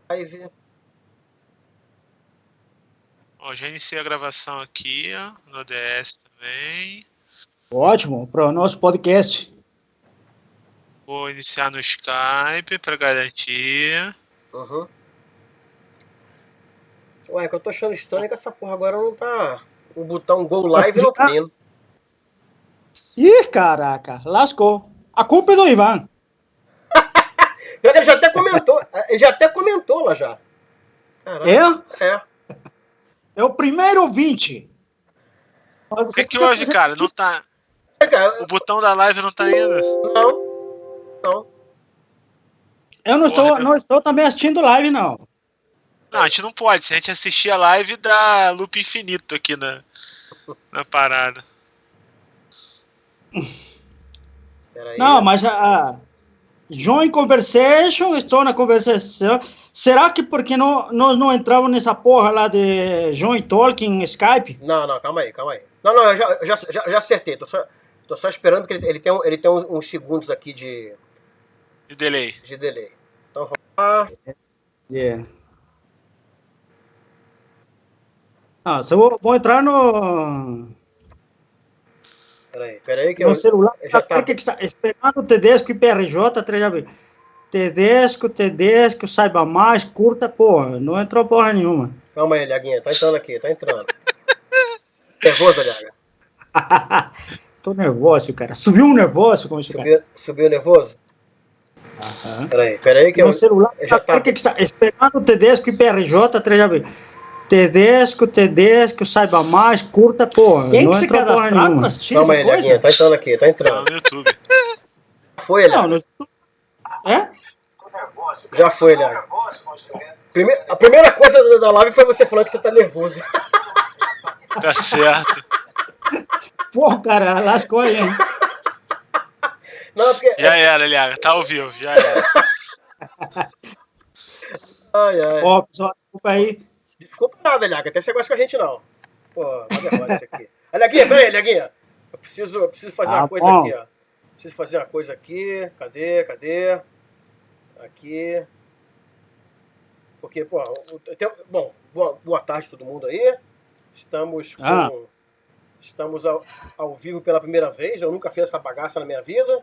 Live. Ó, já iniciei a gravação aqui, ó, no ODS também. Ótimo, para o nosso podcast. Vou iniciar no Skype para garantir. Uhum. Ué, que eu tô achando estranho que essa porra agora não tá. O botão Go Live não tá indo. Ih, caraca, lascou. A culpa é do Ivan. Ele já até comentou. Ele já até comentou lá já. Caraca. É? É o primeiro ouvinte. O que houve, cara? Não tá. O botão da live não tá indo? Não. Eu não estou também assistindo live, não. Não, a gente não pode. Se a gente assistir a live, dá loop infinito aqui na parada. Não, mas a Join Conversation, estou na conversação. Será que porque nós não entramos nessa porra lá de Join Talking Skype? Não, calma aí. Não, eu já acertei. Tô só esperando porque ele tem uns segundos aqui de delay. Então vamos lá. Yeah. Se eu vou entrar no... Peraí que no celular, já tá... que está esperando o Tedesco e PRJ, Tedesco, saiba mais, curta, porra, não entrou porra nenhuma. Calma aí, Liaguinha, tá entrando. Nervoso, Liaga? Tô nervoso, cara. Subiu um nervoso com isso, cara. Subiu nervoso? Aham. Peraí que no celular, já tá... que está esperando o Tedesco e PRJ, Tedesco, saiba mais, curta, porra. Quem não que entrou porra nenhuma. Calma aí, Liaguinha, tá entrando. No YouTube. Foi, Liaga? Já foi, Liaga. A primeira coisa da live foi você falando que você tá nervoso. Tá certo. Pô, cara, lascou aí, hein? Não, porque... Já era, Liaga, tá ao vivo, já era. Ai. Ó, pessoal, desculpa aí. Desculpa nada, Liaga, até você gosta com a gente não. Pô, vai derrotar isso aqui. Liaguinha, peraí, Liaguinha. Eu preciso fazer uma coisa aqui, ó. Preciso fazer uma coisa aqui. Cadê? Aqui. Porque, pô, bom, boa tarde todo mundo aí. Estamos ao vivo pela primeira vez. Eu nunca fiz essa bagaça na minha vida.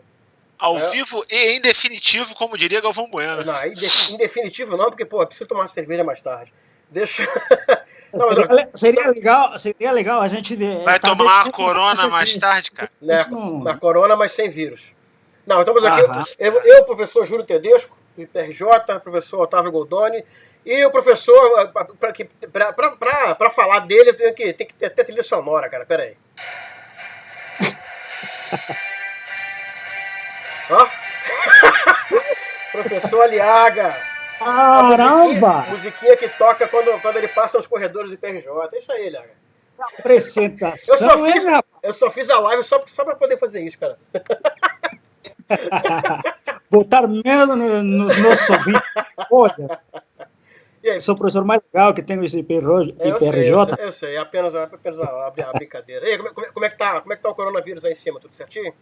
Ao vivo e em definitivo, como diria Galvão Bueno. Não, em definitivo não, porque, pô, eu preciso tomar cerveja mais tarde. Deixa... Não, seria legal a gente... Vai tomar a Corona mais tarde, cara? Na Corona, mas sem vírus. Não, estamos aqui. Eu, professor Júlio Tedesco, do IPRJ, professor Otávio Goldoni, e o professor, para falar dele, tem que ter até trilha sonora, cara. Pera aí. Ó. Professor Aliaga. Caramba! Musiquinha que toca quando ele passa nos corredores do IPRJ. É isso aí, Aliaga. Apresentação. Eu só fiz a live só para poder fazer isso, cara. Botar medo nos nossos ouvintes. Olha. Sou o professor mais legal que tem esse IPRJ. Eu sei, apenas a brincadeira. E aí, como é que tá o coronavírus aí em cima? Tudo certinho?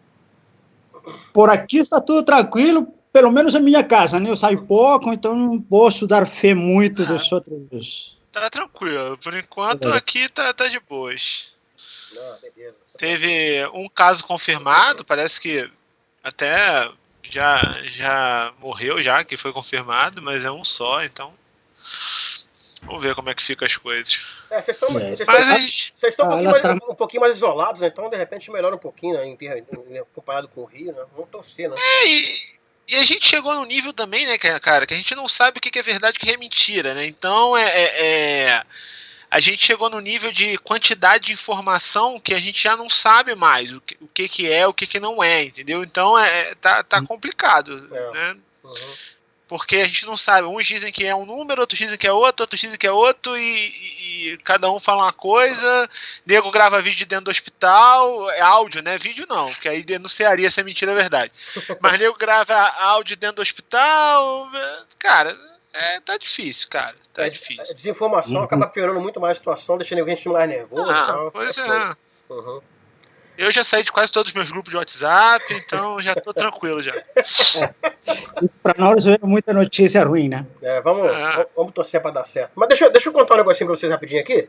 Por aqui está tudo tranquilo, pelo menos na minha casa, né? Eu saio pouco, então não posso dar fé muito dos outros. Tá tranquilo, por enquanto aqui tá de boas. Beleza. Teve um caso confirmado, parece que até já morreu já, que foi confirmado, mas é um só, então vamos ver como é que fica as coisas. Vocês estão um pouquinho mais isolados, né? Então de repente melhora um pouquinho, né, comparado com o Rio, né? Vamos torcer, né? E a gente chegou num nível também, né, cara, que a gente não sabe o que é verdade e o que é mentira, né? Então a gente chegou no nível de quantidade de informação que a gente já não sabe mais o que é, o que não é, entendeu? Então tá complicado, né? Uhum. Porque a gente não sabe. Uns dizem que é um número, outros dizem que é outro, outros dizem que é outro, e cada um fala uma coisa. Nego grava vídeo dentro do hospital, é áudio, né? Vídeo não, que aí denunciaria se é mentira ou verdade. Mas nego grava áudio dentro do hospital. Cara, tá difícil, cara. Tá difícil. A desinformação acaba piorando muito mais a situação, deixando a gente mais nervoso e tal. Pois é. Uhum. Eu já saí de quase todos os meus grupos de WhatsApp, então já tô tranquilo já. Isso para nós é muita notícia ruim, né? Vamos torcer para dar certo. Mas deixa eu contar um negocinho para vocês rapidinho aqui.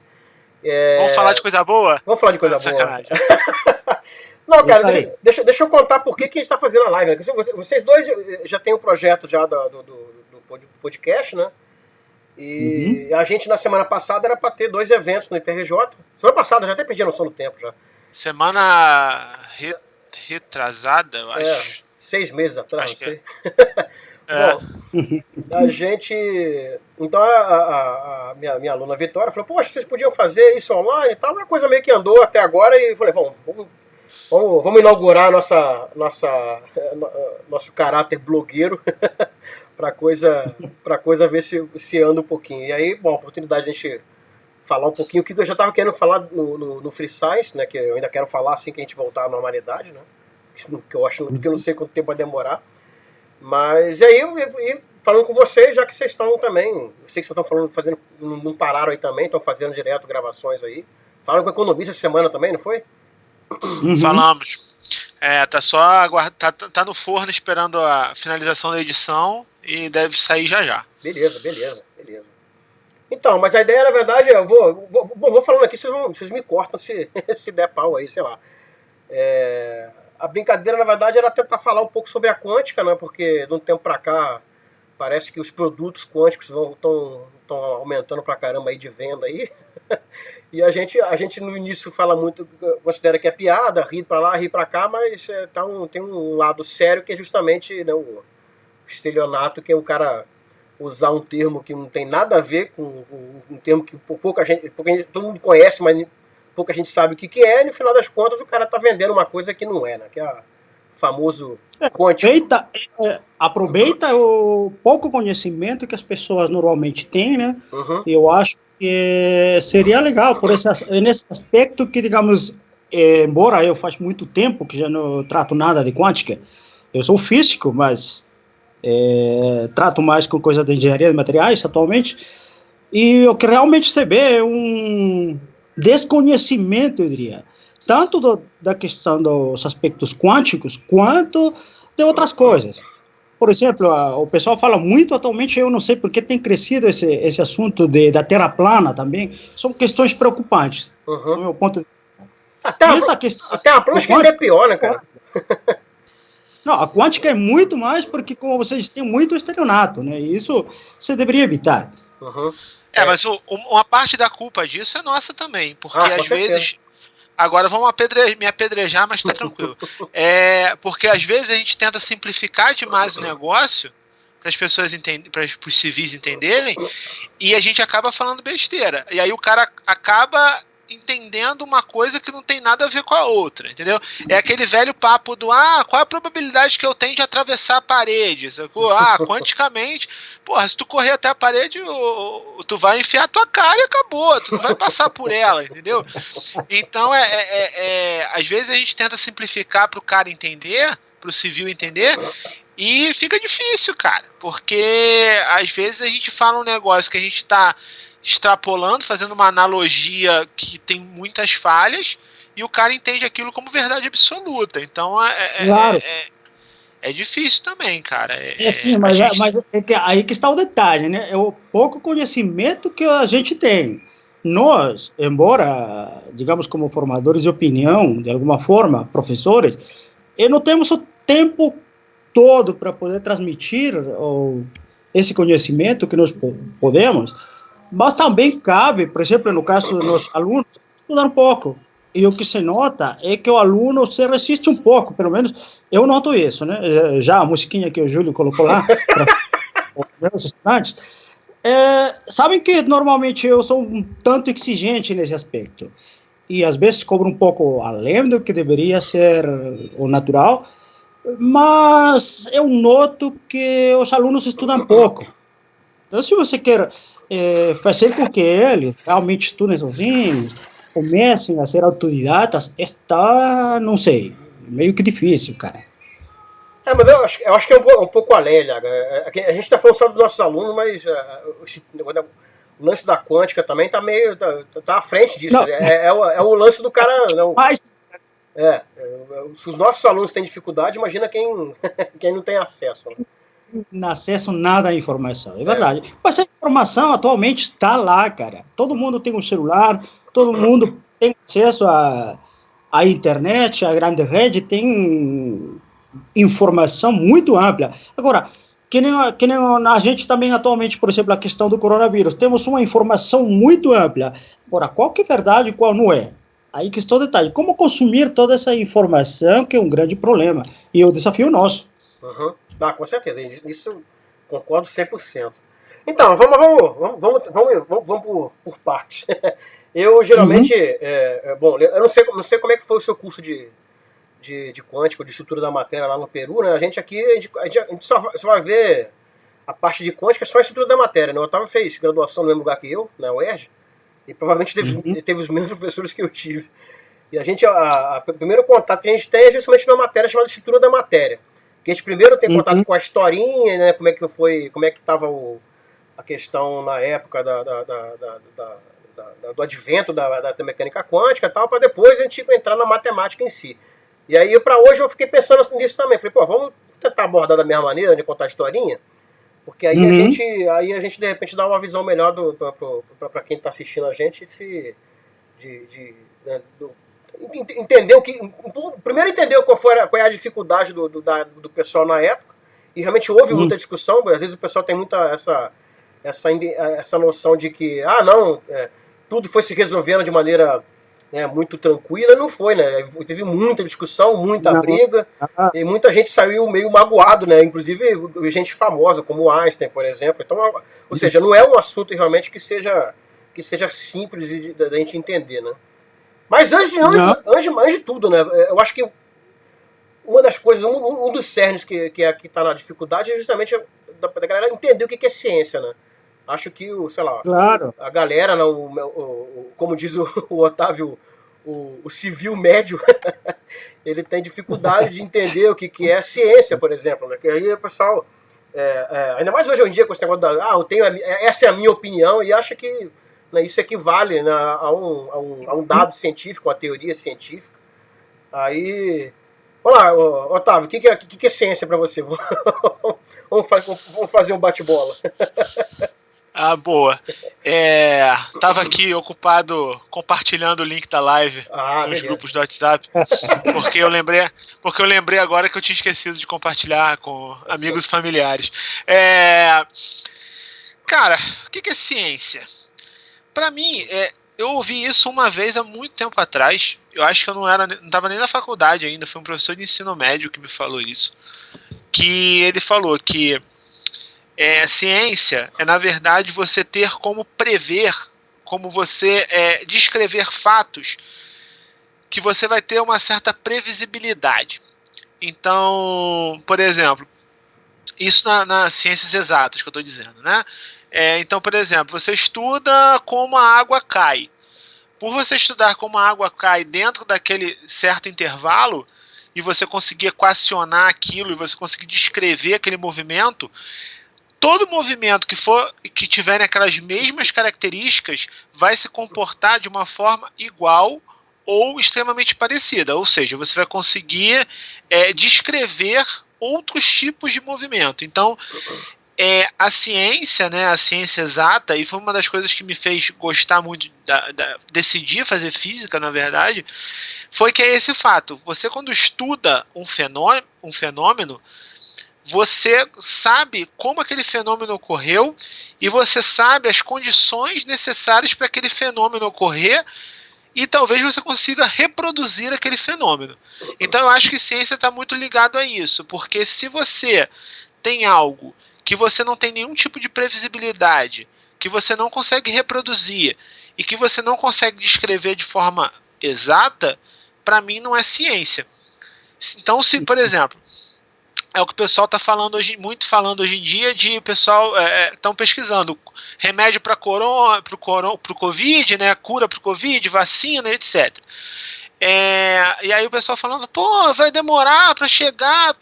Vamos falar de coisa boa? Vamos falar de coisa boa. Não, cara, deixa eu contar por que a gente está fazendo a live. Né? Vocês dois já têm um projeto já do podcast, né? E a gente, na semana passada, era para ter 2 eventos no IPRJ. Semana passada, já até perdi a noção do tempo já. Semana retrasada, eu acho. 6 meses atrás, não sei. Bom, a gente... Então a minha aluna Vitória falou, poxa, vocês podiam fazer isso online e tal. Uma coisa meio que andou até agora e falei, vamos inaugurar nosso caráter blogueiro para coisa ver se anda um pouquinho. E aí, bom, a oportunidade de a gente falar um pouquinho o que eu já estava querendo falar no Free Science, né, que eu ainda quero falar assim que a gente voltar à normalidade, né, que eu não sei quanto tempo vai demorar. Mas aí, falando com vocês, já que vocês estão também, eu sei que vocês estão não pararam aí também, estão fazendo direto gravações aí. Falaram com o Economista essa semana também, não foi? Falamos. Tá no forno esperando a finalização da edição e deve sair já. Beleza. Então, mas a ideia, na verdade, eu vou falando aqui, vocês me cortam se der pau aí, sei lá. A brincadeira, na verdade, era tentar falar um pouco sobre a quântica, né? Porque de um tempo pra cá parece que os produtos quânticos estão aumentando pra caramba aí de venda aí. E a gente no início fala muito, considera que é piada, ri pra lá, ri pra cá, mas tem um lado sério que é justamente, né, o estelionato, que é o cara usar um termo que não tem nada a ver com um termo que pouca gente, todo mundo conhece, mas pouca gente sabe o que é, e no final das contas o cara tá vendendo uma coisa que não é, né? Que é o famoso quântico. Aproveita o pouco conhecimento que as pessoas normalmente têm, né? Eu acho que seria legal, nesse aspecto que, digamos, embora eu faça muito tempo que já não trato nada de quântica, eu sou físico, mas trato mais com coisa de engenharia de materiais atualmente, e o que realmente se vê é um desconhecimento, eu diria, tanto da questão dos aspectos quânticos, quanto de outras coisas. Por exemplo, o pessoal fala muito atualmente, eu não sei porque tem crescido esse assunto da Terra plana também, são questões preocupantes, do meu ponto de vista. A Terra plana acho que ainda é pior, né, cara? Não, a quântica é muito mais porque, como vocês têm muito estelionato, né? E isso você deveria evitar. Mas uma parte da culpa disso é nossa também, porque às vezes... Agora vamos me apedrejar, mas tá tranquilo. Porque às vezes a gente tenta simplificar demais o negócio para as pessoas entenderem, para os civis entenderem, e a gente acaba falando besteira. E aí o cara acaba entendendo uma coisa que não tem nada a ver com a outra, entendeu? É aquele velho papo do qual é a probabilidade que eu tenho de atravessar a parede? Quanticamente, porra, se tu correr até a parede, tu vai enfiar a tua cara e acabou, tu não vai passar por ela, entendeu? Então, às vezes a gente tenta simplificar pro cara entender, pro civil entender, e fica difícil, cara, porque às vezes a gente fala um negócio que a gente tá extrapolando, fazendo uma analogia que tem muitas falhas, e o cara entende aquilo como verdade absoluta. Então claro. É difícil também, cara. Sim, mas aí que está o detalhe, né? É o pouco conhecimento que a gente tem. Nós, embora, digamos, como formadores de opinião, de alguma forma, professores, não temos o tempo todo para poder transmitir esse conhecimento que nós podemos. Mas também cabe, por exemplo, no caso dos nossos alunos, estudar um pouco. E o que se nota é que o aluno se resiste um pouco, pelo menos eu noto isso, né? Já a musiquinha que o Júlio colocou lá, para os meus estudantes, sabem que normalmente eu sou um tanto exigente nesse aspecto. E às vezes cobro um pouco além do que deveria ser o natural, mas eu noto que os alunos estudam pouco. Então, se você quer fazer com que eles realmente estudem sozinhos, comecem a ser autodidatas, está, não sei, meio que difícil, cara. Mas eu acho que é um pouco além, a gente está falando só dos nossos alunos, mas o lance da quântica também está meio, tá à frente disso. É o lance do cara... Não. Se os nossos alunos têm dificuldade, imagina quem não tem acesso. Né? Não acesso nada à informação, é verdade. Mas a informação atualmente está lá, cara. Todo mundo tem um celular, todo mundo tem acesso à internet, a grande rede, tem informação muito ampla. Agora, que nem a gente também atualmente, por exemplo, a questão do coronavírus, temos uma informação muito ampla. Agora, qual que é verdade e qual não é? Aí que está o detalhe. Como consumir toda essa informação, que é um grande problema. E é o desafio nosso. Uhum. Com certeza. Isso concordo 100%. Então, vamos por partes. Eu, geralmente... bom, eu não sei como é que foi o seu curso de quântica, de estrutura da matéria lá no Peru, né? A gente aqui, a gente só vai ver a parte de quântica, só a estrutura da matéria, né? O Otávio fez graduação no mesmo lugar que eu, na UERJ, e provavelmente teve os mesmos professores que eu tive. E a gente, o primeiro contato que a gente tem é justamente numa matéria chamada estrutura da matéria. Que a gente primeiro tem contato com a historinha, né? Como é que estava a questão na época do advento da mecânica quântica e tal, para depois a gente entrar na matemática em si. E aí, para hoje, eu fiquei pensando nisso também. Falei, vamos tentar abordar da mesma maneira, de contar a historinha, porque aí a gente de repente dá uma visão melhor para quem está assistindo a gente, entender o que. Primeiro, entender qual é a dificuldade do pessoal na época, e realmente houve muita discussão. Às vezes o pessoal tem muita essa noção de que, tudo foi se resolvendo de maneira muito tranquila. Não foi, né? Teve muita discussão, muita briga, e muita gente saiu meio magoado, né? Inclusive gente famosa, como Einstein, por exemplo. Então, ou seja, não é um assunto realmente que seja simples da gente entender, né? Mas antes de tudo, né? Eu acho que uma das coisas, um dos cernes que está na dificuldade é justamente da galera entender o que é ciência, né? Acho que, a galera, como diz o Otávio, o civil médio, ele tem dificuldade de entender o que é ciência, por exemplo. Né? Que aí o pessoal, ainda mais hoje em dia com esse negócio essa é a minha opinião, e acha que, né, isso equivale, né, a um dado científico, uma teoria científica. Aí, olá, Otávio, o que é ciência para você? Vamos fazer um bate-bola. Boa. Tava aqui ocupado compartilhando o link da live nos grupos do WhatsApp, porque eu lembrei agora que eu tinha esquecido de compartilhar com amigos e familiares. Cara, o que é ciência? Pra mim, eu ouvi isso uma vez há muito tempo atrás. Eu acho que eu não estava nem na faculdade ainda, foi um professor de ensino médio que me falou isso. Que ele falou que ciência é, na verdade, você ter como prever, como você descrever fatos que você vai ter uma certa previsibilidade. Então, por exemplo, isso nas ciências exatas que eu estou dizendo, né? Então, por exemplo, você estuda como a água cai. Por você estudar como a água cai dentro daquele certo intervalo, e você conseguir equacionar aquilo, e você conseguir descrever aquele movimento, todo movimento que tiver aquelas mesmas características vai se comportar de uma forma igual ou extremamente parecida. Ou seja, você vai conseguir descrever outros tipos de movimento. Então, a ciência, né, a ciência exata, e foi uma das coisas que me fez gostar muito, decidir fazer física, na verdade, foi que é esse fato. Você, quando estuda um fenômeno, você sabe como aquele fenômeno ocorreu e você sabe as condições necessárias para aquele fenômeno ocorrer, e talvez você consiga reproduzir aquele fenômeno. Então eu acho que ciência está muito ligado a isso, porque se você tem algo que você não tem nenhum tipo de previsibilidade, que você não consegue reproduzir e que você não consegue descrever de forma exata, para mim não é ciência. Então, se, por exemplo, é o que o pessoal está falando hoje em dia, de o pessoal estão pesquisando remédio para o Covid, né, cura para o Covid, vacina, etc. E aí o pessoal falando, vai demorar para chegar,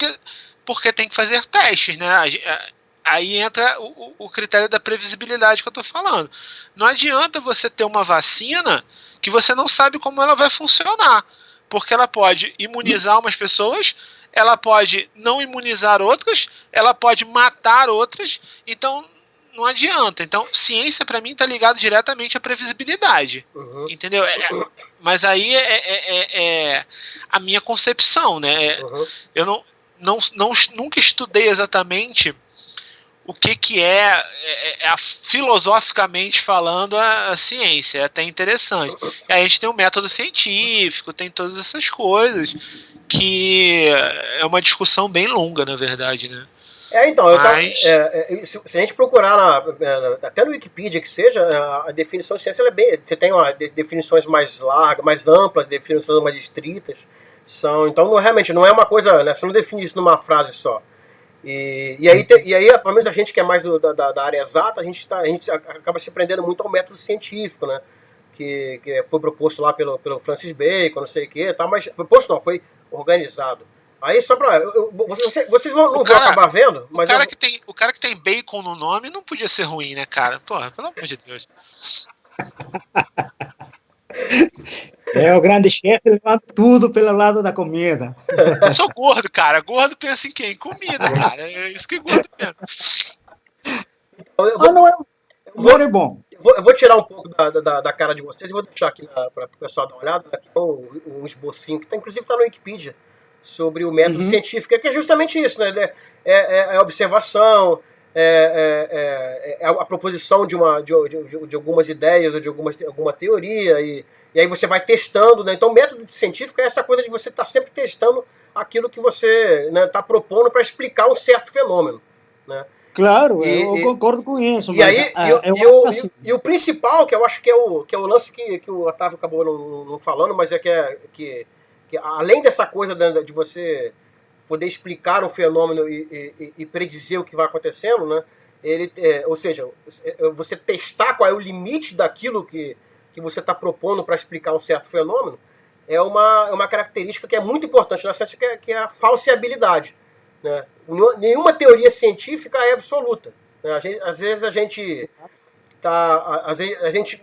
porque tem que fazer testes, né? Aí entra o critério da previsibilidade que eu estou falando. Não adianta você ter uma vacina que você não sabe como ela vai funcionar. porque ela pode imunizar umas pessoas, ela pode não imunizar outras, ela pode matar outras, então não adianta. Então, ciência para mim está ligado diretamente à previsibilidade, entendeu? Mas aí é a minha concepção, né? Eu nunca estudei exatamente o que é filosoficamente falando a ciência. É até interessante. E aí a gente tem o método científico, tem todas essas coisas, que é uma discussão bem longa, na verdade, né? Então, se a gente procurar até no Wikipedia que seja, a definição de ciência ela é bem. Você tem definições mais largas, mais amplas, definições mais estritas. Então, realmente, não é uma coisa. Né, você não define isso numa frase só. E aí, pelo menos a gente que é mais da área exata, a gente acaba se prendendo muito ao método científico, né? Que foi proposto lá pelo Francis Bacon, não sei o que, tá, mas proposto não, foi organizado. Aí só pra. Vocês não vão acabar vendo, mas. O cara que tem bacon no nome não podia ser ruim, né, cara? Porra, pelo amor de Deus. O grande chefe levanta tudo pelo lado da comida. Eu sou gordo, cara. Gordo pensa em quem? Comida, cara. É isso que gordo pensa. Não é bom. Eu vou tirar um pouco da cara de vocês e vou deixar aqui para o pessoal dar uma olhada. Aqui um esbocinho, que inclusive está no Wikipedia, sobre o método científico, que é justamente isso, né? É observação, a proposição de algumas ideias ou de alguma teoria, e aí você vai testando, né? Então o método científico é essa coisa de você estar sempre testando aquilo que você está propondo para explicar um certo fenômeno, né? Claro, eu concordo com isso. E o principal, que eu acho que é o lance que o Otávio acabou não falando, mas que além dessa coisa de você poder explicar um fenômeno e predizer o que vai acontecendo, né? Ou seja, você testar qual é o limite daquilo que você está propondo para explicar um certo fenômeno, é uma característica que é muito importante na ciência, que é a falseabilidade. Né? Nenhuma teoria científica é absoluta. Né? Às vezes a gente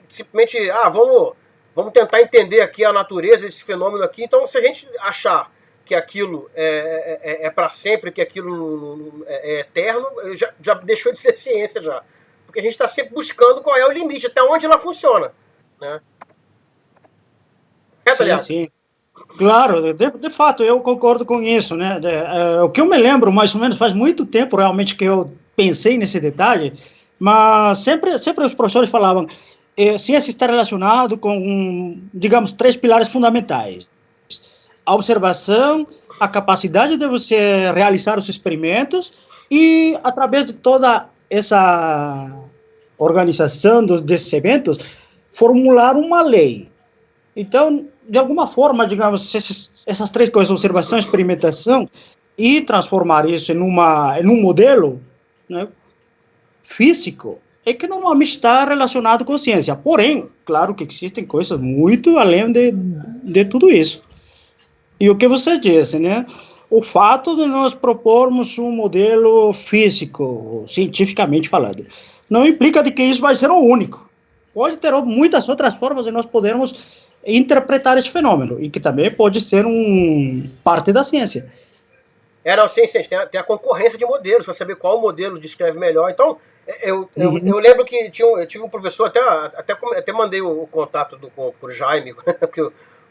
simplesmente vamos tentar entender aqui a natureza, esse fenômeno aqui. Então, se a gente achar que aquilo é para sempre, que aquilo é eterno, já deixou de ser ciência já. Porque a gente está sempre buscando qual é o limite, até onde ela funciona. Né? Sim. Claro, de fato, eu concordo com isso, né? O que eu me lembro, mais ou menos, faz muito tempo realmente que eu pensei nesse detalhe, mas sempre os professores falavam, ciência está relacionado com, digamos, 3 pilares fundamentais: a observação, a capacidade de você realizar os experimentos e, através de toda essa organização desses eventos, formular uma lei. Então, de alguma forma, digamos, essas 3 coisas, observação, experimentação, e transformar isso em um modelo, né, físico, é que normalmente está relacionado com ciência. Porém, claro que existem coisas muito além de tudo isso. E o que você disse, né? O fato de nós propormos um modelo físico, cientificamente falando, não implica de que isso vai ser o único. Pode ter muitas outras formas de nós podermos interpretar esse fenômeno, e que também pode ser parte da ciência. Não, sim, tem a concorrência de modelos, para saber qual modelo descreve melhor. Então, eu lembro que eu tive um professor, até mandei o contato pro Jaime,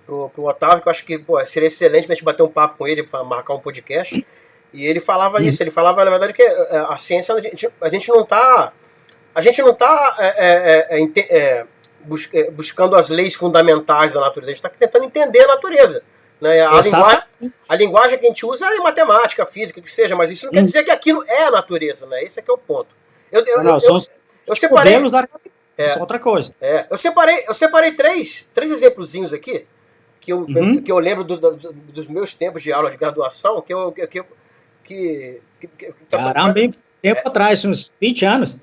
pro Otávio, que eu acho que seria excelente pra gente bater um papo com ele, para marcar um podcast. E ele falava isso, ele falava, na verdade, que a ciência, a gente não está buscando as leis fundamentais da natureza, a gente está tentando entender a natureza. Né? A linguagem que a gente usa é matemática, física, que seja, mas isso não quer dizer que aquilo é a natureza, né? Esse é que é o ponto. Eu separei. Isso é outra coisa. Eu separei três exemplozinhos aqui, que eu lembro dos meus tempos de aula de graduação, Caramba, bem tempo atrás, uns 20 anos.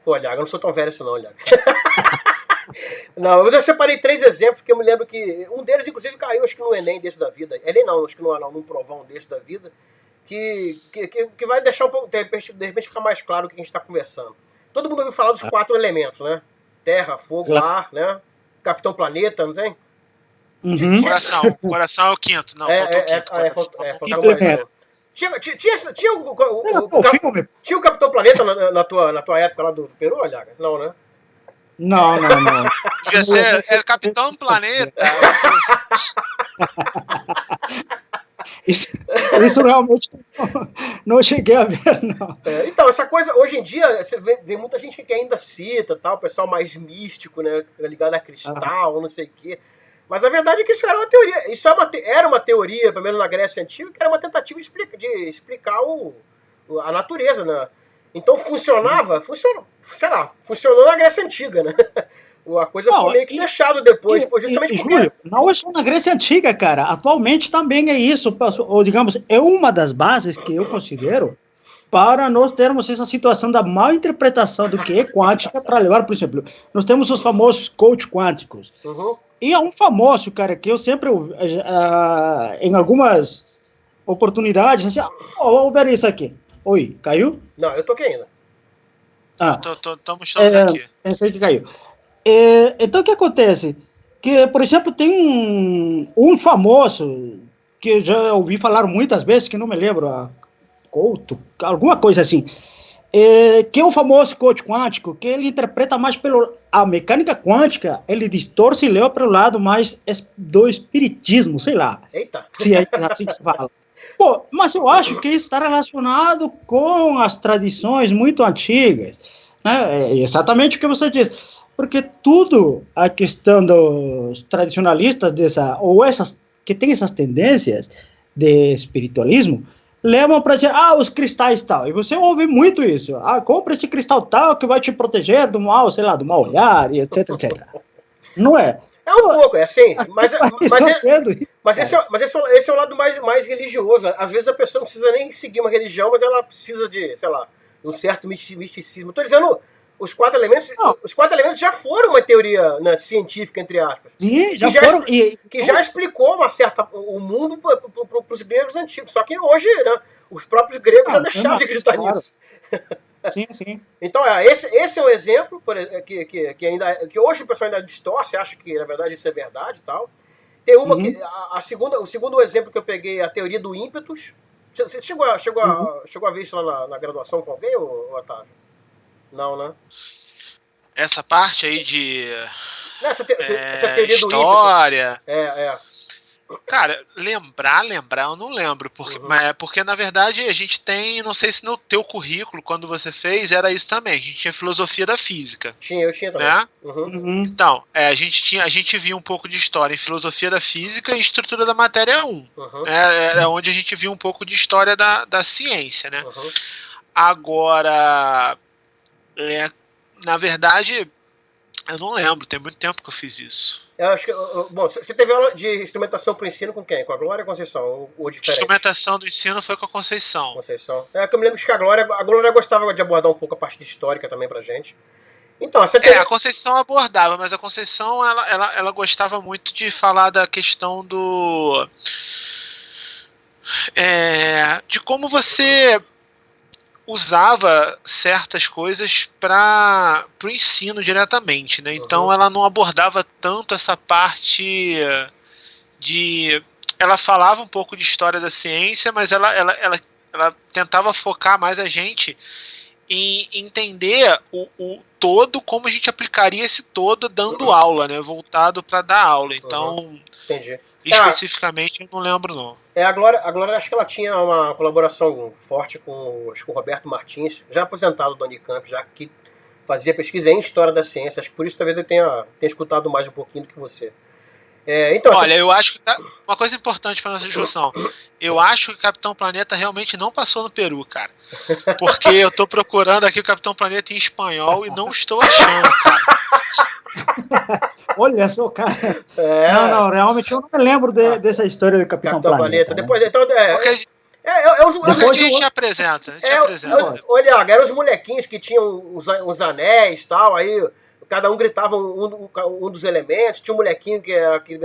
Pô, Liaga, eu não sou tão velho assim não, Liaga. Não, mas eu separei 3 exemplos, que eu me lembro que um deles, inclusive, caiu, acho que no Enem desse da vida. Enem não, acho que num provão desse da vida, que vai deixar um pouco, de repente ficar mais claro o que a gente está conversando. Todo mundo ouviu falar dos 4 elementos, né? Terra, fogo, ar, né? Capitão Planeta, não tem? Uhum. Coração é o quinto. Não, faltou mais um. Tinha o Capitão Planeta na tua época lá do Peru, olha? Não, né? Não. Devia ser Capitão Planeta. Isso realmente não cheguei a ver, não. Então, essa coisa, hoje em dia, você vê muita gente que ainda cita, tal, o pessoal mais místico, né? Ligado a cristal, não sei o quê. Mas a verdade é que isso era uma teoria. Isso era uma teoria, pelo menos na Grécia Antiga, que era uma tentativa de explicar a natureza, né? Então funcionou na Grécia Antiga, né? A coisa foi meio que deixado depois, justamente porque... Júlio, não é só na Grécia Antiga, cara. Atualmente também é isso, ou digamos, é uma das bases que eu considero para nós termos essa situação da mal interpretação do que é quântica para levar, por exemplo, nós temos os famosos coach quânticos. Uhum. E é um famoso, cara, que eu sempre, em algumas oportunidades, assim, vamos ver isso aqui. Oi, caiu? Não, eu tô aqui ainda. Estamos aqui. Pensei que caiu. Então, o que acontece? Que, por exemplo, tem um famoso que eu já ouvi falar muitas vezes, que não me lembro, Couto, alguma coisa assim, que é o famoso coach quântico, que ele interpreta mais a mecânica quântica, ele distorce e leva para o lado mais do espiritismo, sei lá. Eita! Se é assim que se fala. Pô, mas eu acho que isso está relacionado com as tradições muito antigas, né? É exatamente o que você disse. Porque tudo a questão dos tradicionalistas essas que têm essas tendências de espiritualismo levam para dizer, os cristais tal. E você ouve muito isso. Compra esse cristal tal que vai te proteger do mal, sei lá, do mal olhar, e etc, etc. Não é? É um pouco, é assim. Mas esse é o lado mais religioso. Às vezes a pessoa não precisa nem seguir uma religião, mas ela precisa de, sei lá, um certo misticismo. Estou dizendo... Os quatro elementos já foram uma teoria, né, científica, entre aspas. Que já explicou o mundo para os gregos antigos. Só que hoje, né, os próprios gregos já deixaram de acreditar nisso. Sim. Então, esse é um exemplo que hoje o pessoal ainda distorce, acha que, na verdade, isso é verdade e tal. Tem uma que... O segundo exemplo que eu peguei é a teoria do ímpetus. Você chegou a ver isso lá na graduação com alguém, Otávio? Não, né? Essa parte aí de... Essa teoria do ímpeto. História. Cara, lembrar, eu não lembro. Porque, na verdade, a gente tem... Não sei se no teu currículo, quando você fez, era isso também. A gente tinha filosofia da física. Eu tinha também. Né? Então, a gente via um pouco de história em filosofia da física e estrutura da matéria 1. Era onde a gente via um pouco de história da ciência, né? Agora... na verdade, eu não lembro, tem muito tempo que eu fiz isso. Eu acho que, bom, você teve aula de instrumentação para o ensino com quem? Com a Glória ou a Conceição? Ou diferente? Instrumentação do ensino foi com a Conceição. Que eu me lembro que a Glória gostava de abordar um pouco a parte de histórica também pra gente. Então, a Conceição abordava, mas a Conceição ela gostava muito de falar da questão de como você usava certas coisas para o ensino diretamente, né? Então ela não abordava tanto essa parte de... Ela falava um pouco de história da ciência, mas ela tentava focar mais a gente em entender o todo, como a gente aplicaria esse todo dando aula, né? Voltado para dar aula. Então, entendi. Especificamente, eu não lembro, não. A Glória, acho que ela tinha uma colaboração forte com o Roberto Martins, já aposentado do Unicamp, já que fazia pesquisa em História da Ciência. Acho que por isso talvez eu tenha escutado mais um pouquinho do que você. Então, olha, eu acho que uma coisa importante para nossa discussão, eu acho que o Capitão Planeta realmente não passou no Peru, cara. Porque eu tô procurando aqui o Capitão Planeta em espanhol e não estou achando, cara. Olha só, cara. Não, realmente eu não me lembro dessa história do Capitão Planeta. Né? Depois, então, depois a gente apresenta. Olha, eram os molequinhos que tinham os anéis e tal, aí cada um gritava um dos elementos, tinha um molequinho que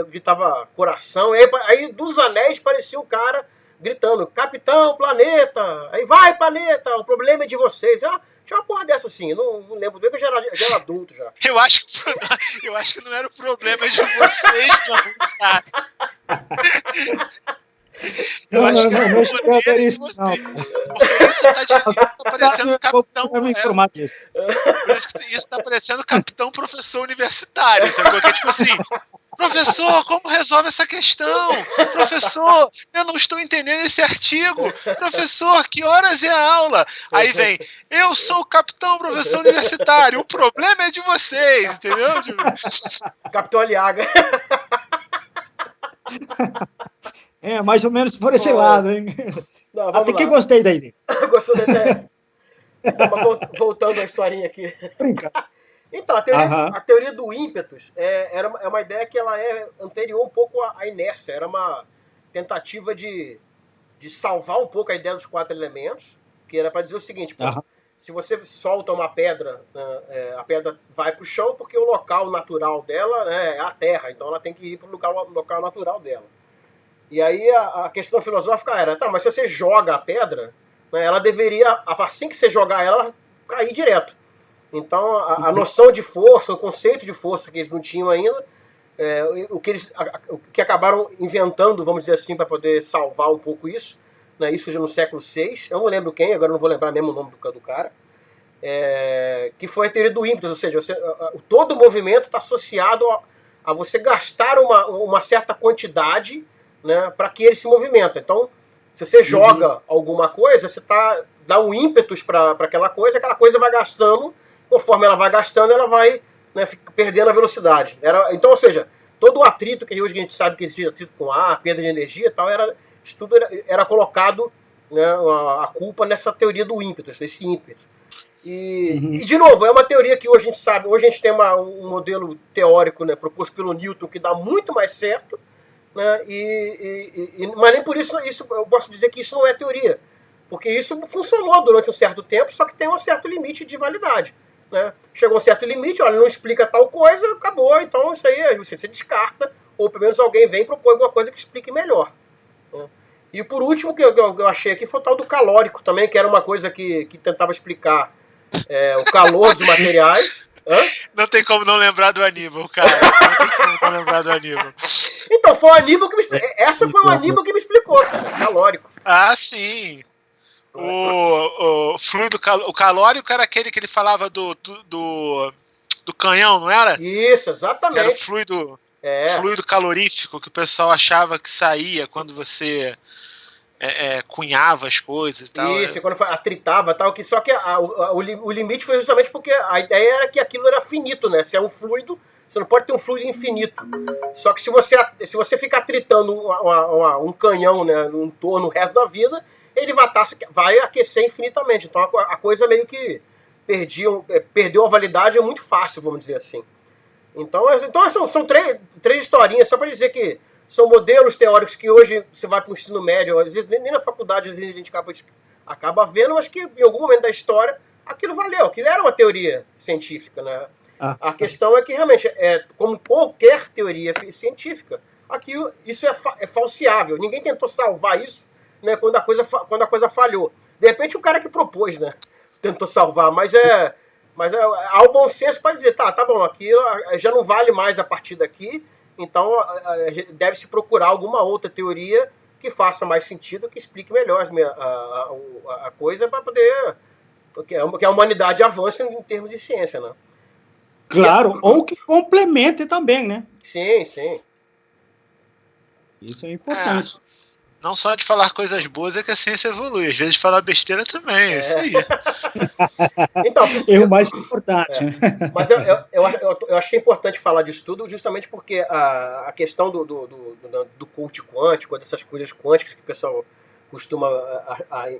gritava coração, aí dos anéis parecia um cara gritando, Capitão Planeta, aí vai Planeta, o problema é de vocês. Tinha uma porra dessa assim, não lembro bem que eu já era adulto já. Eu acho que não era o problema de vocês, não, cara. Não é isso, não. Isso tá parecendo capitão professor universitário, sabe? Que é tipo assim, professor, como resolve essa questão? Professor, eu não estou entendendo esse artigo. Professor, que horas é a aula? Aí vem, eu sou o capitão professor universitário, o problema é de vocês, entendeu? Capitão Aliaga. É, mais ou menos por esse lado, hein? Não, até lá. Que gostei da ideia. Gostou da ideia? Então, voltando à historinha aqui. Então, a teoria do ímpetus é uma ideia que ela é anterior um pouco à inércia. Era uma tentativa de salvar um pouco a ideia dos 4 elementos, que era para dizer o seguinte, se você solta uma pedra, a pedra vai para o chão porque o local natural dela é a terra, então ela tem que ir para o local natural dela. E aí a questão filosófica era, mas se você joga a pedra, né, ela deveria, assim que você jogar ela cair direto. Então a noção de força, o conceito de força que eles não tinham ainda, o que acabaram inventando, vamos dizer assim, para poder salvar um pouco isso, né, isso já no século VI, eu não lembro quem, agora não vou lembrar mesmo o nome do cara, que foi a teoria do ímpetus, ou seja, todo o movimento está associado a você gastar uma certa quantidade, né, para que ele se movimenta. Então, se você joga alguma coisa, você dá um ímpetus para aquela coisa vai gastando, conforme ela vai gastando, ela vai, né, perdendo a velocidade. Então, ou seja, todo o atrito que hoje a gente sabe que existe atrito com ar, perda de energia e tal, isso tudo era colocado, né, a culpa nessa teoria do ímpetus, desse ímpetus. E, de novo, é uma teoria que hoje a gente sabe, hoje a gente tem um modelo teórico, né, proposto pelo Newton que dá muito mais certo, né, mas nem por isso eu posso dizer que isso não é teoria, porque isso funcionou durante um certo tempo, só que tem um certo limite de validade, né? Chegou a um certo limite, olha, não explica tal coisa, acabou, então isso aí você descarta, ou pelo menos alguém vem e propõe alguma coisa que explique melhor, né? E por último, que eu achei aqui foi o tal do calórico também, que era uma coisa que tentava explicar o calor dos materiais. Não tem como não lembrar do Aníbal, cara. Não tem como não lembrar do Aníbal. Então, foi o Aníbal que me explicou. Essa foi o Aníbal que me explicou, cara. Calórico. Ah, sim. O fluido, o calórico era aquele que ele falava do canhão, não era? Isso, exatamente. Era o fluido calorífico que o pessoal achava que saía quando você cunhava as coisas e tal. Isso, quando atritava e tal, só que o limite foi justamente porque a ideia era que aquilo era finito, né? Se é um fluido, você não pode ter um fluido infinito. Só que se você ficar atritando um canhão, né, num torno o resto da vida, ele vai aquecer infinitamente. Então a coisa meio que perdeu a validade muito fácil, vamos dizer assim. Então são três historinhas, só para dizer que são modelos teóricos que hoje você vai para o ensino médio, às vezes nem na faculdade às vezes a gente acaba vendo, mas que em algum momento da história aquilo valeu, aquilo era uma teoria científica, né? A questão é que realmente, como qualquer teoria científica, isso é falseável. Ninguém tentou salvar isso, né, quando a coisa falhou. De repente o cara que propôs, né, tentou salvar, mas há o bom senso para dizer, tá bom, aquilo já não vale mais a partir daqui, então deve-se procurar alguma outra teoria que faça mais sentido, que explique melhor a coisa para poder... Porque a humanidade avança em termos de ciência, né? Claro, ou que complemente também, né? Sim, sim. Isso é importante. Não só de falar coisas boas é que a ciência evolui, às vezes falar besteira também, é isso aí. Então, o mais importante. Mas eu achei importante falar disso tudo justamente porque a questão do coach quântico, dessas coisas quânticas que o pessoal costuma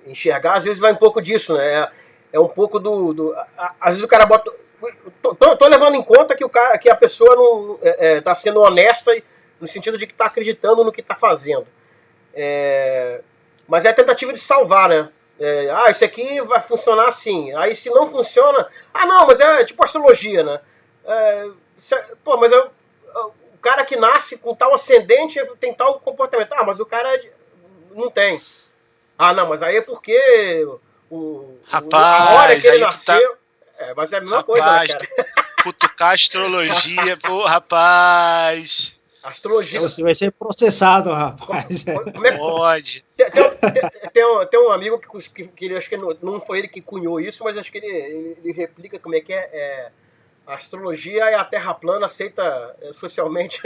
enxergar, às vezes vai um pouco disso, né? É um pouco às vezes o cara bota... Tô levando em conta que a pessoa não tá sendo honesta no sentido de que tá acreditando no que tá fazendo. Mas é a tentativa de salvar, né? Isso aqui vai funcionar assim. Aí se não funciona... não, mas é tipo astrologia, né? Mas o cara que nasce com tal ascendente tem tal comportamento. Mas o cara não tem. Não, mas aí é porque Rapaz, a hora que ele aí tu nasceu. Mas é a mesma coisa, né, cara? Cutucar astrologia, pô, rapaz. Astrologia. Você vai ser processado, rapaz. Como é que pode? Tem um amigo que acho que não foi ele que cunhou isso, mas acho que ele replica como é que é. A astrologia é a terra plana aceita socialmente.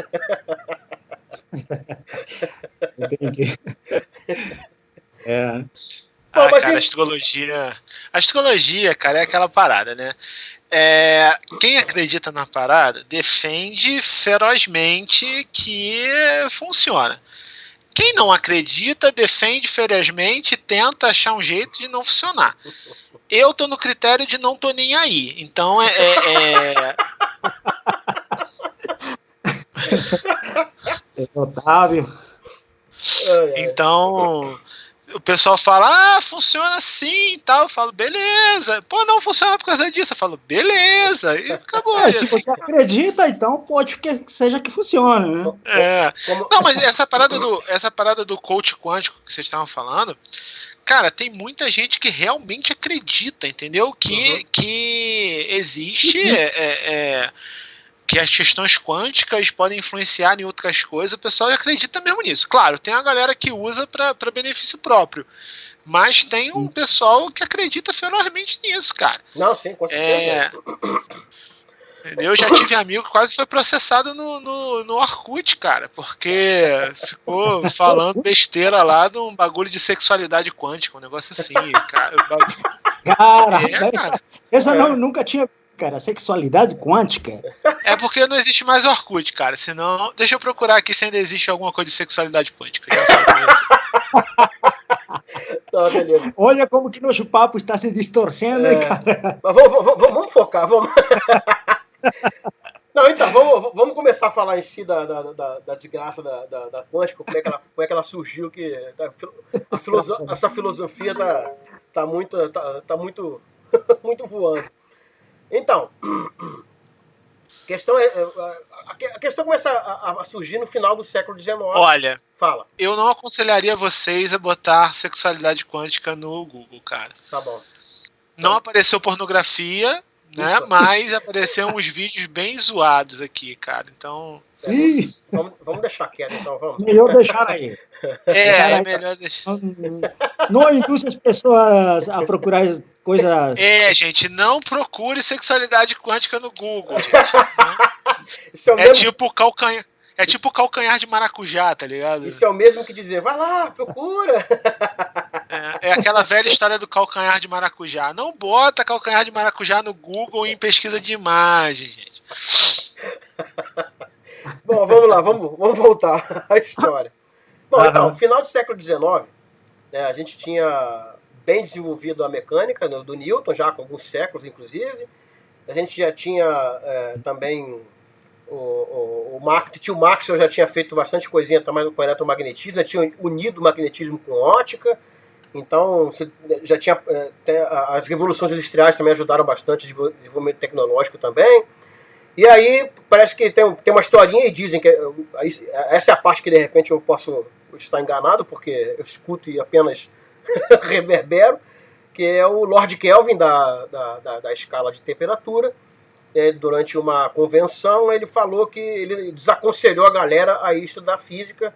Entendi. Bom, mas cara, astrologia, cara, é aquela parada, né? Quem acredita na parada defende ferozmente que funciona. Quem não acredita defende ferozmente e tenta achar um jeito de não funcionar. Eu tô no critério de não tô nem aí. Então Otávio. Então o pessoal fala, funciona assim e tal. Eu falo, beleza. Pô, não funciona por causa disso. Eu falo, beleza. E acabou. Se você acredita, então pode que seja que funcione, né? Não, mas essa parada do coach quântico que vocês estavam falando, cara, tem muita gente que realmente acredita, entendeu? Que existe... que as questões quânticas podem influenciar em outras coisas, o pessoal acredita mesmo nisso. Claro, tem a galera que usa para benefício próprio, mas tem um pessoal que acredita ferozmente nisso, cara. Não, sim, com certeza. Eu já tive amigo que quase foi processado no Orkut, cara, porque ficou falando besteira lá de um bagulho de sexualidade quântica, um negócio assim, cara. Cara, essa nunca tinha... Cara, sexualidade quântica. É porque não existe mais Orkut, cara. Senão, deixa eu procurar aqui se ainda existe alguma coisa de sexualidade quântica. Não, beleza. Olha como que nosso papo está se distorcendo, hein, cara. Mas vamos focar, vamos. Não, então, vamos começar a falar em si da desgraça da quântica, como é que ela surgiu, que essa filosofia tá muito muito voando. Então, a questão começa a surgir no final do século XIX. Olha, fala. Eu não aconselharia vocês a botar sexualidade quântica no Google, cara. Tá bom. Não apareceu pornografia, né? Mas apareceram uns vídeos bem zoados aqui, cara. Então... Vamos deixar quieto, então, vamos. Melhor deixar aí. Melhor deixar. Não induz as pessoas a procurar coisas... gente, não procure sexualidade quântica no Google, gente. Isso É tipo calcanhar de maracujá, tá ligado? Isso é o mesmo que dizer, vai lá, procura. É aquela velha história do calcanhar de maracujá. Não bota calcanhar de maracujá no Google em pesquisa de imagem, gente. Bom, vamos lá, vamos voltar à história. Bom, então, no final do século XIX, né, a gente tinha bem desenvolvido a mecânica do Newton, já com alguns séculos, inclusive. A gente já tinha também o tio Maxwell já tinha feito bastante coisinha também com eletromagnetismo, já tinha unido o magnetismo com ótica. Então, já tinha as revoluções industriais também ajudaram bastante o desenvolvimento tecnológico também. E aí, parece que tem uma historinha e dizem que essa é a parte que de repente eu posso estar enganado, porque eu escuto e apenas reverbero, que é o Lord Kelvin da escala de temperatura. Durante uma convenção, ele falou que ele desaconselhou a galera a estudar física,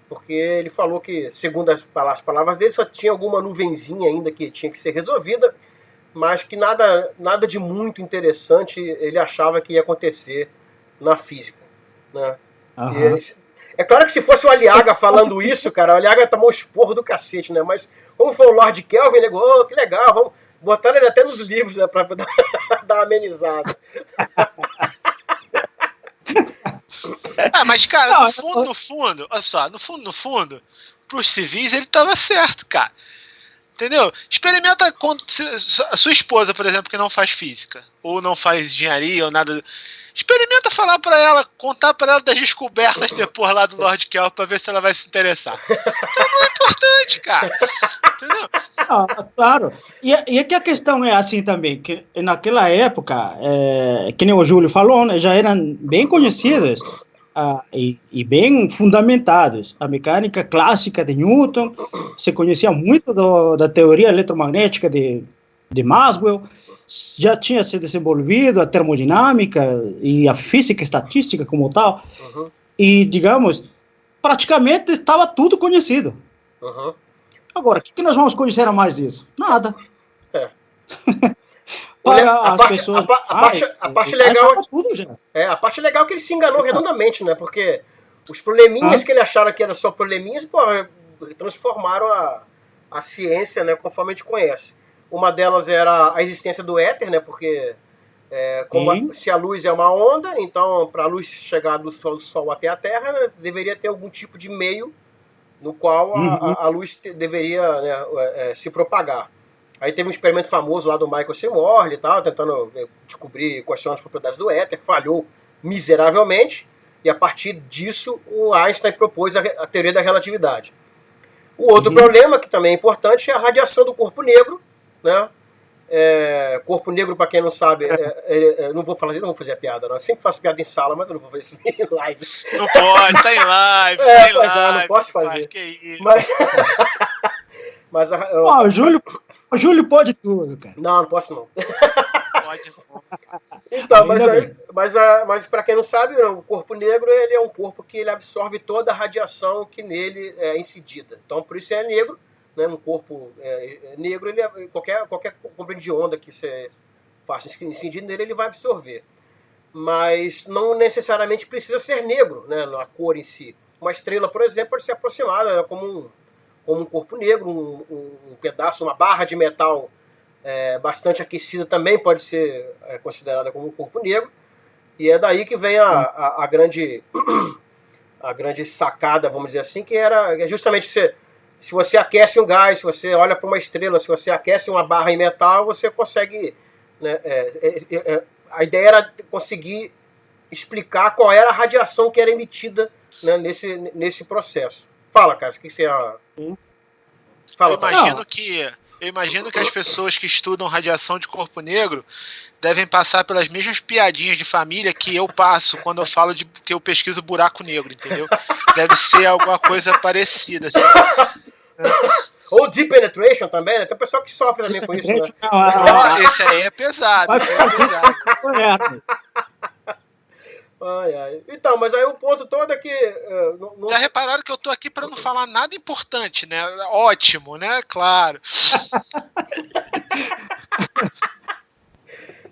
porque ele falou que, segundo as palavras dele, só tinha alguma nuvenzinha ainda que tinha que ser resolvida, mas que nada de muito interessante ele achava que ia acontecer na física, né? Uhum. É claro que se fosse o Aliaga falando isso, cara, o Aliaga tomou o esporro do cacete, né? Mas como foi o Lord Kelvin, ele negou, que legal, vamos botar ele até nos livros, né, pra dar uma amenizada. Mas, cara, no fundo, olha só, no fundo, pros civis ele tava certo, cara. Entendeu? Experimenta quando a sua esposa, por exemplo, que não faz física, ou não faz engenharia, ou nada. Experimenta falar pra ela, contar pra ela das descobertas depois lá do Lord Kelvin pra ver se ela vai se interessar. Isso é muito importante, cara. Entendeu? Claro. E que a questão é assim também, que naquela época, que nem o Júlio falou, né, já eram bem conhecidas e bem fundamentados. A mecânica clássica de Newton, se conhecia muito da teoria eletromagnética de Maxwell, já tinha se desenvolvido a termodinâmica e a física estatística como tal, e, digamos, praticamente estava tudo conhecido. Agora, o que nós vamos conhecer a mais disso? Nada. A parte legal a parte legal é que ele se enganou redondamente, né? Porque os probleminhas que ele achava que eram só probleminhas, transformaram a ciência, né, conforme a gente conhece. Uma delas era a existência do éter, né? Porque se a luz é uma onda, então para a luz chegar do Sol até a Terra, né, deveria ter algum tipo de meio no qual a luz deveria, né, se propagar. Aí teve um experimento famoso lá do Michael C. Morley e tal, tentando descobrir quais são as propriedades do éter, falhou miseravelmente, e a partir disso o Einstein propôs a teoria da relatividade. O outro problema, que também é importante, é a radiação do corpo negro, né? Corpo negro, para quem não sabe, não vou fazer a piada, não. Eu sempre faço piada em sala, mas eu não vou fazer isso em live. Não pode, tá em live. Não posso fazer. Mas o Júlio pode tudo, cara. Não posso não. Pode. Então, mas para quem não sabe, o corpo negro ele é um corpo que ele absorve toda a radiação que nele é incidida. Então, por isso é negro, né? Um corpo negro, ele qualquer comprido de onda que você faça incidir nele, ele vai absorver. Mas não necessariamente precisa ser negro, né? A cor em si. Uma estrela, por exemplo, pode ser aproximada como um corpo negro, um pedaço, uma barra de metal bastante aquecida também pode ser considerada como um corpo negro. E é daí que vem a grande sacada, vamos dizer assim, que era justamente se você aquece um gás, se você olha para uma estrela, se você aquece uma barra em metal, você consegue, né, a ideia era conseguir explicar qual era a radiação que era emitida, né, nesse processo. Fala, cara, o que você... Fala, eu imagino que as pessoas que estudam radiação de corpo negro devem passar pelas mesmas piadinhas de família que eu passo quando eu falo que eu pesquiso buraco negro, entendeu? Deve ser alguma coisa parecida, assim. Ou Deep Penetration também, né? Tem pessoal que sofre também com isso, né? Esse aí é pesado. Então, mas aí o ponto todo é que... Já repararam que eu tô aqui para não falar nada importante, né? Ótimo, né? Claro.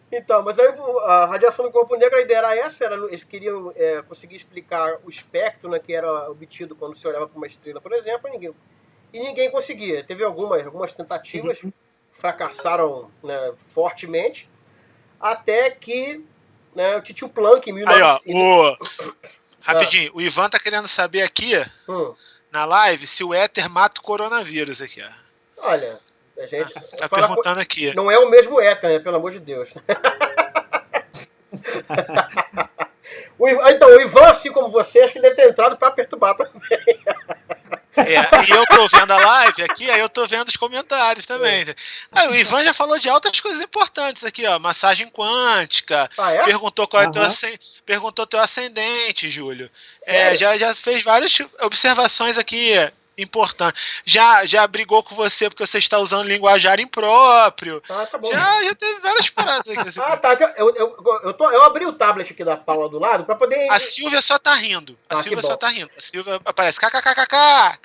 Então, mas aí a radiação do corpo negro, a ideia era essa, eles queriam conseguir explicar o espectro, né, que era obtido quando se olhava para uma estrela, por exemplo, e ninguém conseguia. Teve algumas tentativas, fracassaram, né, fortemente, até que, né, o Titio Planck em 1900... Rapidinho, o Ivan tá querendo saber aqui, na live, se o éter mata o coronavírus aqui, ó. Olha, a gente... Tá perguntando aqui. Não é o mesmo éter, né, pelo amor de Deus. Então, o Ivan, assim como você, acho que deve ter entrado para perturbar também. E eu tô vendo a live aqui, aí eu tô vendo os comentários também. O Ivan já falou de altas coisas importantes aqui, ó. Massagem quântica. Perguntou qual é perguntou teu ascendente, Júlio. Já fez várias observações aqui importantes. Já brigou com você porque você está usando linguajar impróprio. Tá bom. Já teve várias paradas aqui. Tá. Eu abri o tablet aqui da Paula do lado para poder... A Silvia só tá rindo. A Silvia aparece kkkk.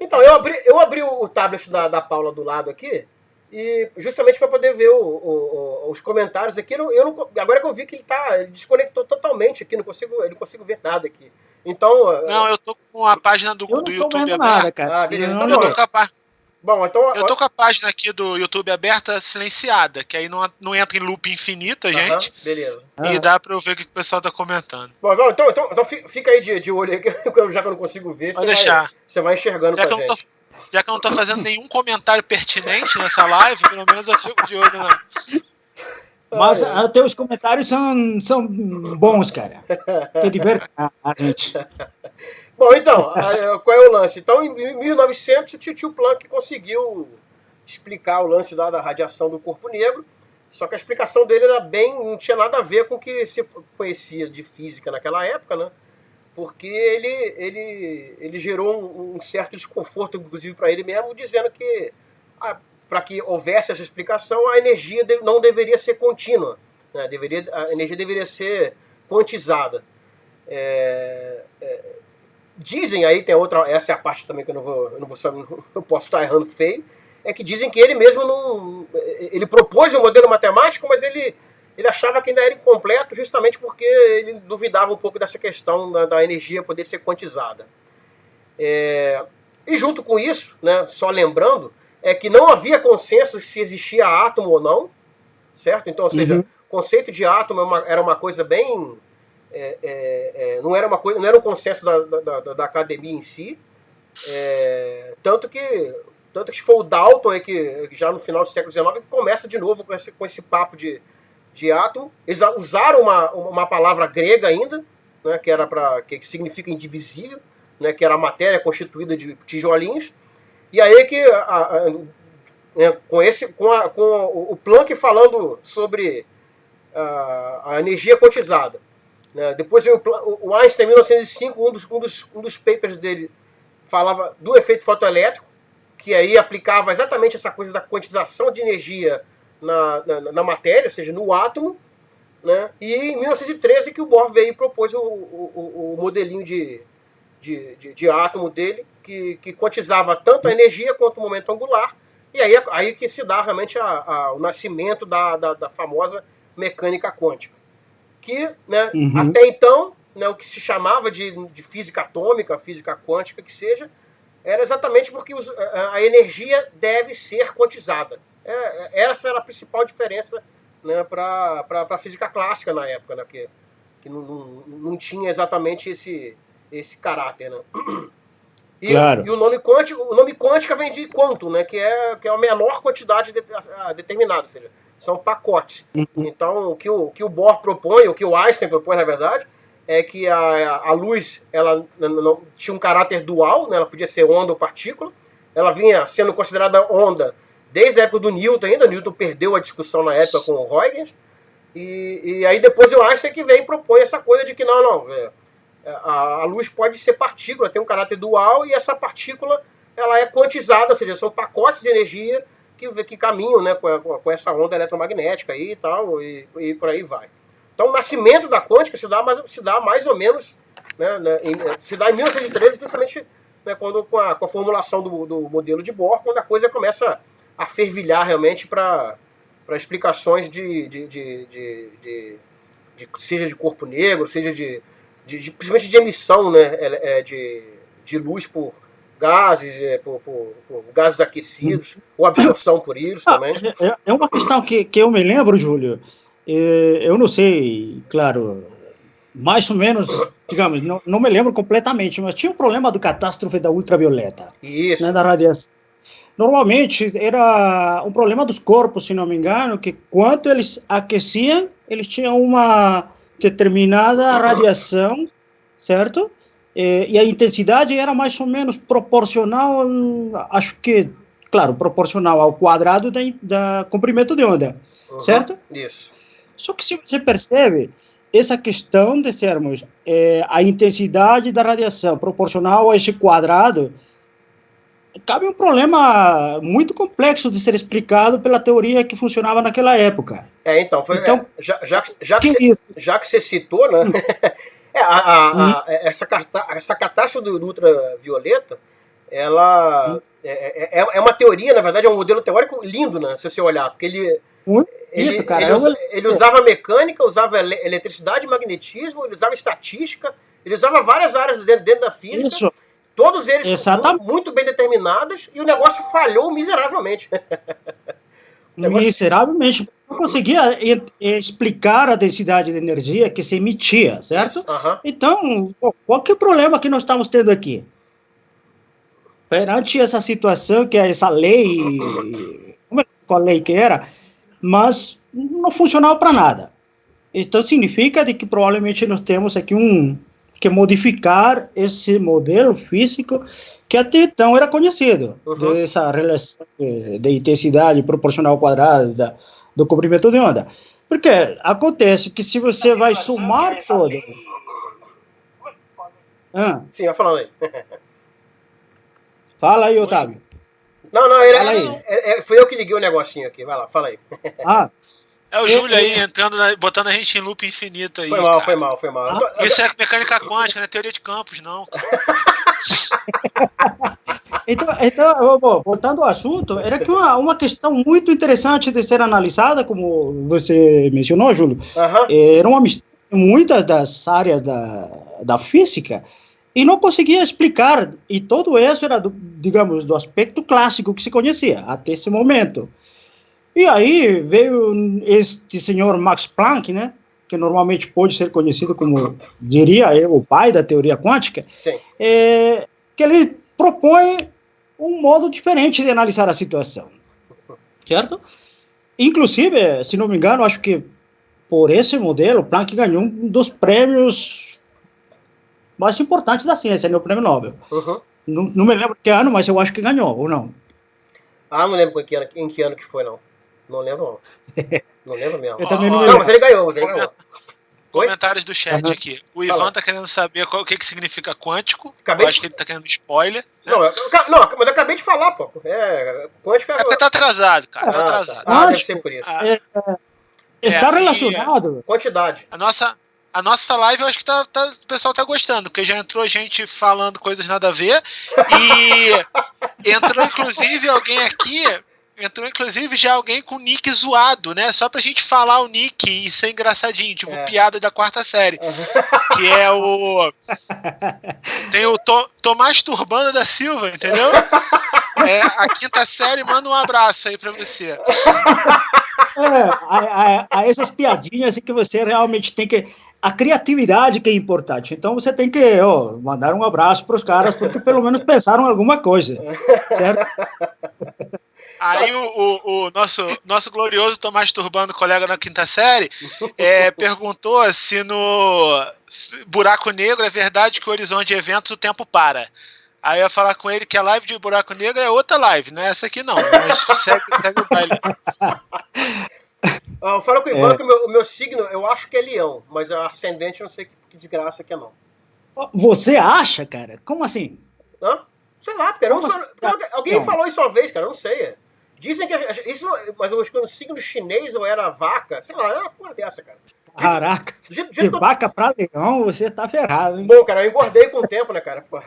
Então, eu abri o tablet da Paula do lado aqui, e justamente para poder ver os comentários aqui. Agora que eu vi que ele desconectou totalmente aqui, não consigo ver nada aqui. Então... Não, eu tô com a página do YouTube aberta. Eu não estou vendo nada, cara. Beleza. Então, eu tô com a Bom, então... Eu tô com a página aqui do YouTube aberta, silenciada, que aí não entra em loop infinito, gente. Beleza. E dá pra eu ver o que o pessoal tá comentando. Bom, então fica aí de olho aí, já que eu não consigo ver, você vai enxergando pra gente. Já que eu não tô fazendo nenhum comentário pertinente nessa live, pelo menos eu fico de olho na... Mas teus comentários são bons, cara. Que divertem a gente. Bom, então, qual é o lance? Então, em 1900, o Titio Planck conseguiu explicar o lance da radiação do corpo negro, Só que a explicação dele não tinha nada a ver com o que se conhecia de física naquela época, né? Porque ele gerou um certo desconforto, inclusive para ele mesmo, dizendo que para que houvesse essa explicação, a energia não deveria ser contínua, né? A energia deveria ser quantizada. Dizem aí, tem outra, essa é a parte também que eu posso estar errando feio, é que dizem que ele mesmo ele propôs um modelo matemático, mas ele achava que ainda era incompleto, justamente porque ele duvidava um pouco dessa questão da energia poder ser quantizada. E junto com isso, né, só lembrando, é que não havia consenso se existia átomo ou não, certo? Então, ou seja, o conceito de átomo era uma coisa bem... não era um consenso da academia em si, tanto que foi o Dalton que já no final do século XIX que começa de novo com esse papo de átomo. Eles usaram uma palavra grega ainda, né, que significa indivisível, né, que era a matéria constituída de tijolinhos. E aí que com o Planck falando sobre a energia quantizada. Depois veio o Einstein, em 1905, um dos papers dele falava do efeito fotoelétrico, que aí aplicava exatamente essa coisa da quantização de energia na matéria, ou seja, no átomo, né? E em 1913 que o Bohr veio e propôs o modelinho de átomo dele, que quantizava tanto a energia quanto o momento angular, e aí que se dá realmente o nascimento da famosa mecânica quântica. Que, né, até então, né, o que se chamava de física atômica, física quântica, que seja, era exatamente porque a energia deve ser quantizada. Essa era a principal diferença, né, para a física clássica na época, né, que não tinha exatamente esse caráter. Né? Claro. E o nome quântica vem de quantum, né, que é a menor quantidade determinada, ou seja, são pacotes. Então, o que o Bohr propõe, o que o Einstein propõe, na verdade, é que a luz ela não tinha um caráter dual, né? Ela podia ser onda ou partícula. Ela vinha sendo considerada onda desde a época do Newton ainda. Newton perdeu a discussão na época com o Huygens. E aí depois o Einstein que vem e propõe essa coisa de que a luz pode ser partícula, tem um caráter dual, e essa partícula ela é quantizada, ou seja, são pacotes de energia que caminham, né, com essa onda eletromagnética aí e tal, e por aí vai. Então o nascimento da quântica se dá mais ou menos, né, se dá em 1913, justamente, né, com a formulação do modelo de Bohr, quando a coisa começa a fervilhar realmente para explicações seja de corpo negro, seja principalmente de emissão, né, de luz por gases, por gases aquecidos, ou absorção por íris também. É uma questão que eu me lembro, Júlio. Eu não sei, claro, mais ou menos, digamos, não me lembro completamente, mas tinha um problema do catástrofe da ultravioleta. Isso. Né, da radiação. Normalmente era um problema dos corpos, se não me engano, que quando eles aqueciam, eles tinham uma determinada radiação, certo? E a intensidade era mais ou menos proporcional, acho que, claro, proporcional ao quadrado da comprimento de onda, certo? Isso. Só que se você percebe, essa questão de sermos a intensidade da radiação proporcional a esse quadrado, cabe um problema muito complexo de ser explicado pela teoria que funcionava naquela época. Então, já que você citou, né? Essa catástrofe do ultravioleta, ela é uma teoria, na verdade, é um modelo teórico lindo, né? Se você olhar, porque ele usava mecânica, usava eletricidade, magnetismo, ele usava estatística, ele usava várias áreas dentro da física. Isso. Todos eles muito bem determinados, e o negócio falhou miseravelmente. Miseravelmente. Não conseguia explicar a densidade de energia que se emitia, certo? Então, qual que é o problema que nós estamos tendo aqui? Perante essa situação, que é essa lei, qual lei que era, mas não funcionava para nada. Então, significa de que provavelmente nós temos aqui que modificar esse modelo físico que até então era conhecido, dessa relação de intensidade proporcional ao quadrado do comprimento de onda. Porque acontece que se você vai somar todo... Sim, vai falando aí. Fala aí, Otávio. Não, fui eu que liguei o negocinho aqui. Vai lá, fala aí. É o Júlio aí entrando, botando a gente em loop infinito aí. Foi mal. Isso é mecânica quântica, não é teoria de campos, não. Então, voltando ao assunto, era que uma questão muito interessante de ser analisada, como você mencionou, Júlio, era uma mistura de muitas das áreas da física, e não conseguia explicar, e todo isso era, digamos, do aspecto clássico que se conhecia até esse momento. E aí veio este senhor Max Planck, né, que normalmente pode ser conhecido como, diria eu, o pai da teoria quântica, que ele propõe um modo diferente de analisar a situação, certo? Inclusive, se não me engano, acho que por esse modelo, Planck ganhou um dos prêmios mais importantes da ciência, né, o prêmio Nobel. Não me lembro que ano, mas eu acho que ganhou, ou não? Não lembro em que ano que foi, não. Não lembro, não. Não lembro mesmo. Eu também não lembro. Não, mas ele ganhou. Comentários do chat aqui. O Ivan tá querendo saber o que significa quântico. Eu acho que ele tá querendo spoiler. Né? Não, mas eu acabei de falar, pô. Quântico é porque tá atrasado, cara. Tá atrasado. Deve ser por isso. Está relacionado. Quantidade. A nossa live, eu acho que o pessoal tá gostando, porque já entrou gente falando coisas nada a ver. E entrou inclusive alguém aqui. Entrou, inclusive, já alguém com nick zoado, né? Só pra gente falar o nick e ser engraçadinho, tipo piada da 4ª série. Que é o... Tem o Tomás Turbano da Silva, entendeu? A 5ª série manda um abraço aí pra você. A essas piadinhas assim que você realmente tem que... A criatividade que é importante. Então você tem que mandar um abraço pros caras, porque pelo menos pensaram alguma coisa. Certo? Aí o nosso glorioso Tomás Turbano, colega da 5ª série, perguntou se no Buraco Negro é verdade que o horizonte de eventos o tempo para. Aí eu ia falar com ele que a live de Buraco Negro é outra live, não é essa aqui não. Mas segue o baile. Fala com o Ivan que o meu signo, eu acho que é leão, mas a ascendente eu não sei que desgraça que é não. Você acha, cara? Como assim? Sei lá, porque alguém falou isso uma vez, cara, eu não sei. Dizem que isso, mas eu acho que no signo chinês ou era vaca, sei lá, é uma porra dessa, cara. Caraca, de vaca pra leão, você tá ferrado, hein? Bom, cara, eu engordei com o tempo, né, cara? Porra.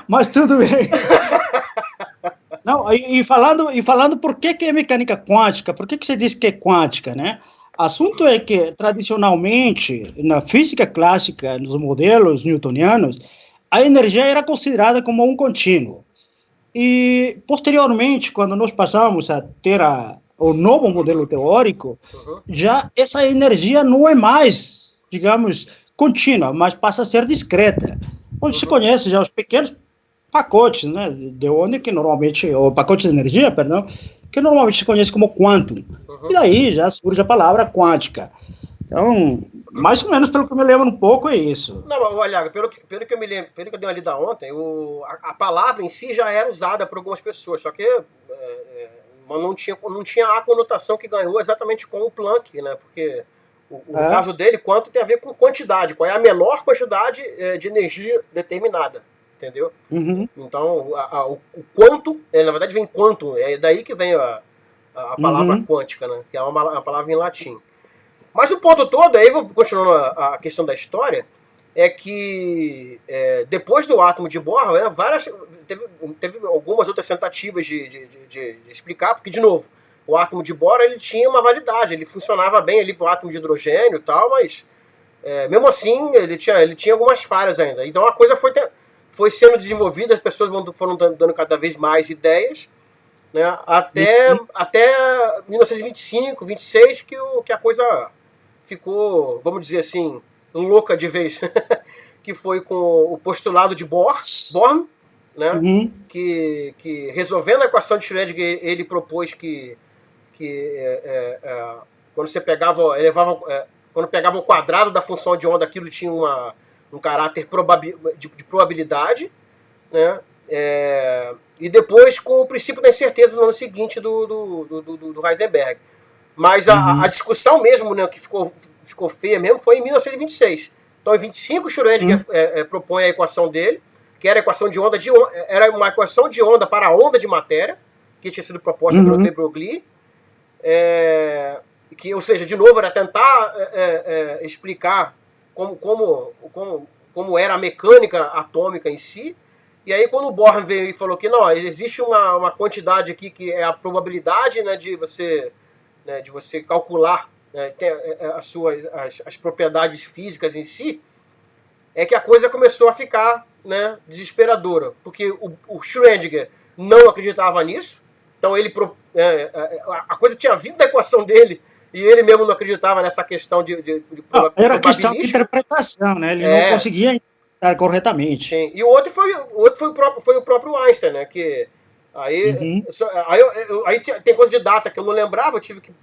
Mas tudo bem. Não, e falando por que é mecânica quântica, por que você diz que é quântica, né? Assunto é que, tradicionalmente, na física clássica, nos modelos newtonianos, a energia era considerada como um contínuo. E, posteriormente, quando nós passamos a ter o novo modelo teórico, já essa energia não é mais, digamos, contínua, mas passa a ser discreta. Onde se conhece já os pequenos pacotes, né, de onde que normalmente, ou pacotes de energia, perdão, que normalmente se conhece como quantum. E daí já surge a palavra quântica. Então, mais ou menos pelo que eu me lembro um pouco é isso. Não, olha, pelo que eu me lembro, pelo que eu dei uma lida ontem, a palavra em si já era usada por algumas pessoas, só que não tinha a conotação que ganhou exatamente com o Planck, né? Porque o caso dele, quanto tem a ver com quantidade, qual é a menor quantidade de energia determinada, entendeu? Então, o quanto, na verdade vem quantum, é daí que vem a palavra quântica, né? Que é uma palavra em latim. Mas o ponto todo, aí vou continuando a questão da história, é que depois do átomo de Bohr, né, teve algumas outras tentativas de explicar, porque, de novo, o átomo de Bohr ele tinha uma validade, ele funcionava bem ali para o átomo de hidrogênio e tal, mas mesmo assim ele tinha algumas falhas ainda. Então a coisa foi sendo desenvolvida, as pessoas foram dando cada vez mais ideias, né, até 1925, 26, que a coisa ficou, vamos dizer assim, louca de vez, que foi com o postulado de Born, né, que resolvendo a equação de Schrödinger, ele propôs que quando você quando pegava o quadrado da função de onda, aquilo tinha um caráter de probabilidade, né, E depois com o princípio da incerteza no ano seguinte do Heisenberg. Mas a discussão mesmo, né, que ficou feia mesmo, foi em 1926. Então, em 25, Schrödinger propõe a equação dele, que era a equação de onda era uma equação de onda para a onda de matéria, que tinha sido proposta pelo de Broglie, ou seja, de novo, era tentar explicar como era a mecânica atômica em si. E aí, quando o Born veio e falou que não, existe uma quantidade aqui que é a probabilidade, né, de você calcular, né, as propriedades físicas em si, é que a coisa começou a ficar, né, desesperadora. Porque o Schrödinger não acreditava nisso, então a coisa tinha vindo da equação dele, e ele mesmo não acreditava nessa questão de era questão de interpretação, né? Ele não conseguia interpretar corretamente. Sim. E o outro foi o próprio Einstein, né? Que aí tem coisa de data que eu não lembrava, eu tive que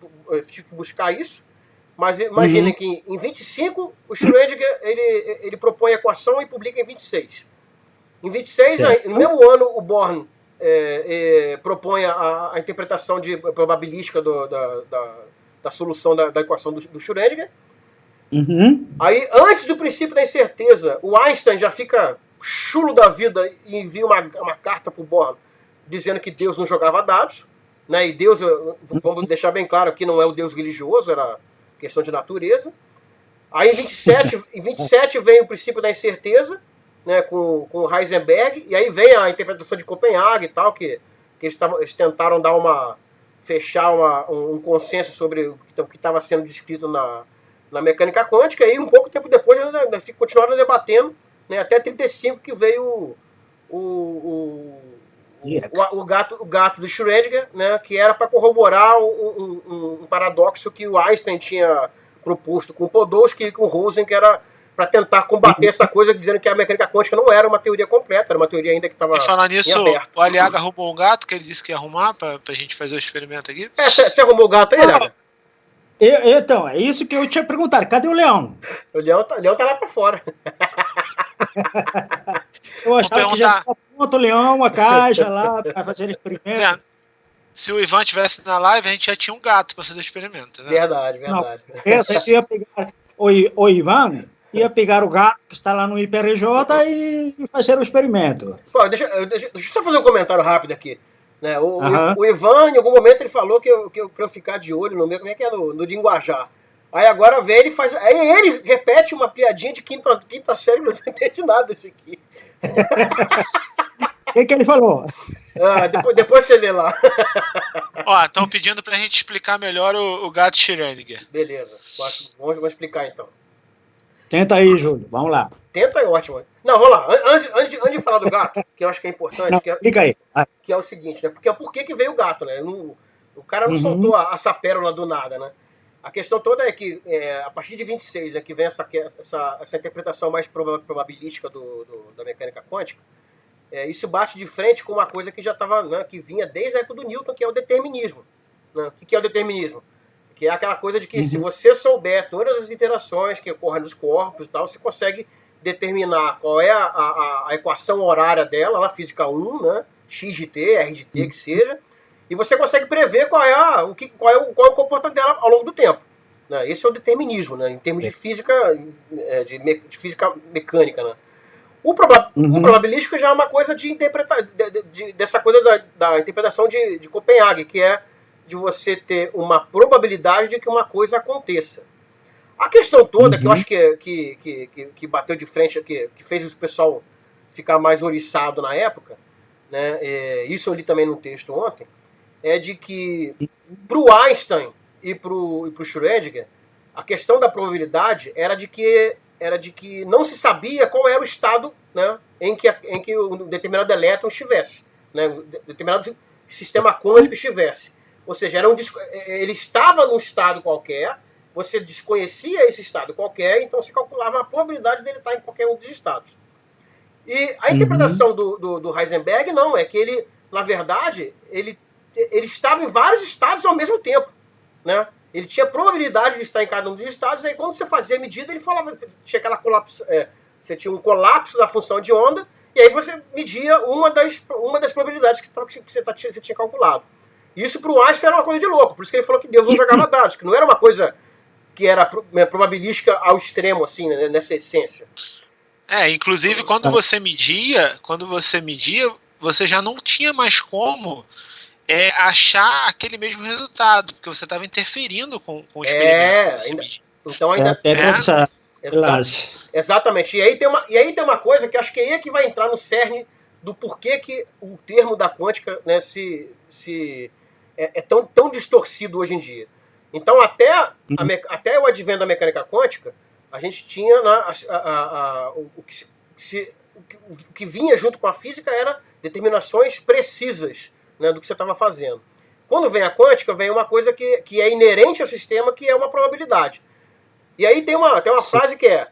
buscar isso. Mas imagina que em 25 o Schrödinger ele propõe a equação e publica em 26. Em 26, no mesmo ano, o Born propõe a interpretação probabilística da solução da equação do Schrödinger. Aí, antes do princípio da incerteza, o Einstein já fica chulo da vida e envia uma carta para o Born dizendo que Deus não jogava dados, né? E Deus, vamos deixar bem claro que não é o Deus religioso, era questão de natureza. Aí em 27 vem o princípio da incerteza, né, com Heisenberg, e aí vem a interpretação de Copenhague e tal, que eles tentaram fechar um consenso sobre o que estava sendo descrito na mecânica quântica, e um pouco tempo depois continuaram debatendo, né, até 35 que veio o gato do Schrödinger, né, que era para corroborar um paradoxo que o Einstein tinha proposto com o Podolsky e com o Rosen, que era para tentar combater essa coisa, dizendo que a mecânica quântica não era uma teoria completa, era uma teoria ainda que estava em falar nisso, o Aliaga arrumou um gato que ele disse que ia arrumar para a gente fazer o experimento aqui. Você arrumou o gato aí, Aliaga? Então, é isso que eu tinha perguntado. Cadê o leão? O leão tá lá para fora. Eu achava que já estava pronto o leão, a caixa lá, para fazer experimento. Se o Ivan tivesse na live, a gente já tinha um gato para fazer experimento. Né? Verdade. Não, ia pegar o Ivan ia pegar o gato que está lá no IPRJ e fazer o experimento. Pô, deixa eu só fazer um comentário rápido aqui. Né? O Ivan, em algum momento, ele falou que pra eu ficar de olho no meu, como é que é, no linguajar. Aí agora vem, ele repete uma piadinha de quinta série, não entende nada desse aqui. O que ele falou? Depois você lê lá. Ó, estão pedindo pra gente explicar melhor o gato Schrödinger. Beleza, vamos explicar então. Tenta aí, Júlio, vamos lá. Tenta aí, ótimo. Não, vamos lá. Antes de falar do gato, que eu acho que é importante, explica aí. Que é o seguinte, né? Porque por que veio o gato, né? O cara não soltou essa pérola do nada, né? A questão toda é que, a partir de 26, né, que vem essa interpretação mais probabilística da mecânica quântica, isso bate de frente com uma coisa que já estava, né, que vinha desde a época do Newton, que é o determinismo. Né? O que é o determinismo? Que é aquela coisa de que se você souber todas as interações que ocorrem nos corpos e tal, você consegue determinar qual é a equação horária dela, lá física 1, né, x de t, r de t, que seja, e você consegue prever qual é o comportamento dela ao longo do tempo. Né? Esse é o determinismo, né, em termos de física, de física mecânica. Né? O probabilístico já é uma coisa de interpretar, dessa coisa da interpretação de Copenhague, que é de você ter uma probabilidade de que uma coisa aconteça. A questão toda, que eu acho que bateu de frente, que fez o pessoal ficar mais oriçado na época, né, isso eu li também num texto ontem, é de que para o Einstein e para o Schrödinger, a questão da probabilidade era de que não se sabia qual era o estado, né, em que um determinado elétron estivesse, né, um determinado sistema quântico estivesse. Ou seja, ele estava num estado qualquer, você desconhecia esse estado qualquer, então se calculava a probabilidade dele estar em qualquer um dos estados. E a interpretação do Heisenberg não, é que ele, na verdade, ele estava em vários estados ao mesmo tempo. Né? Ele tinha probabilidade de estar em cada um dos estados, aí quando você fazia a medida, ele falava, você tinha um colapso da função de onda, E aí você media uma das probabilidades que você tinha calculado. Isso para o Einstein era uma coisa de louco, por isso que ele falou que Deus não jogava dados, que não era uma coisa que era probabilística ao extremo, assim, né, nessa essência. Inclusive quando você media, você já não tinha mais como achar aquele mesmo resultado, porque você estava interferindo com o experimento. Então ainda... Exatamente. E aí tem uma coisa que acho que é que vai entrar no cerne do porquê que o termo da quântica, né, é tão distorcido hoje em dia. Então, até o advento da mecânica quântica, a gente tinha o que vinha junto com a física era determinações precisas, né, do que você estava fazendo. Quando vem a quântica, vem uma coisa que é inerente ao sistema, que é uma probabilidade. E aí tem uma frase que é: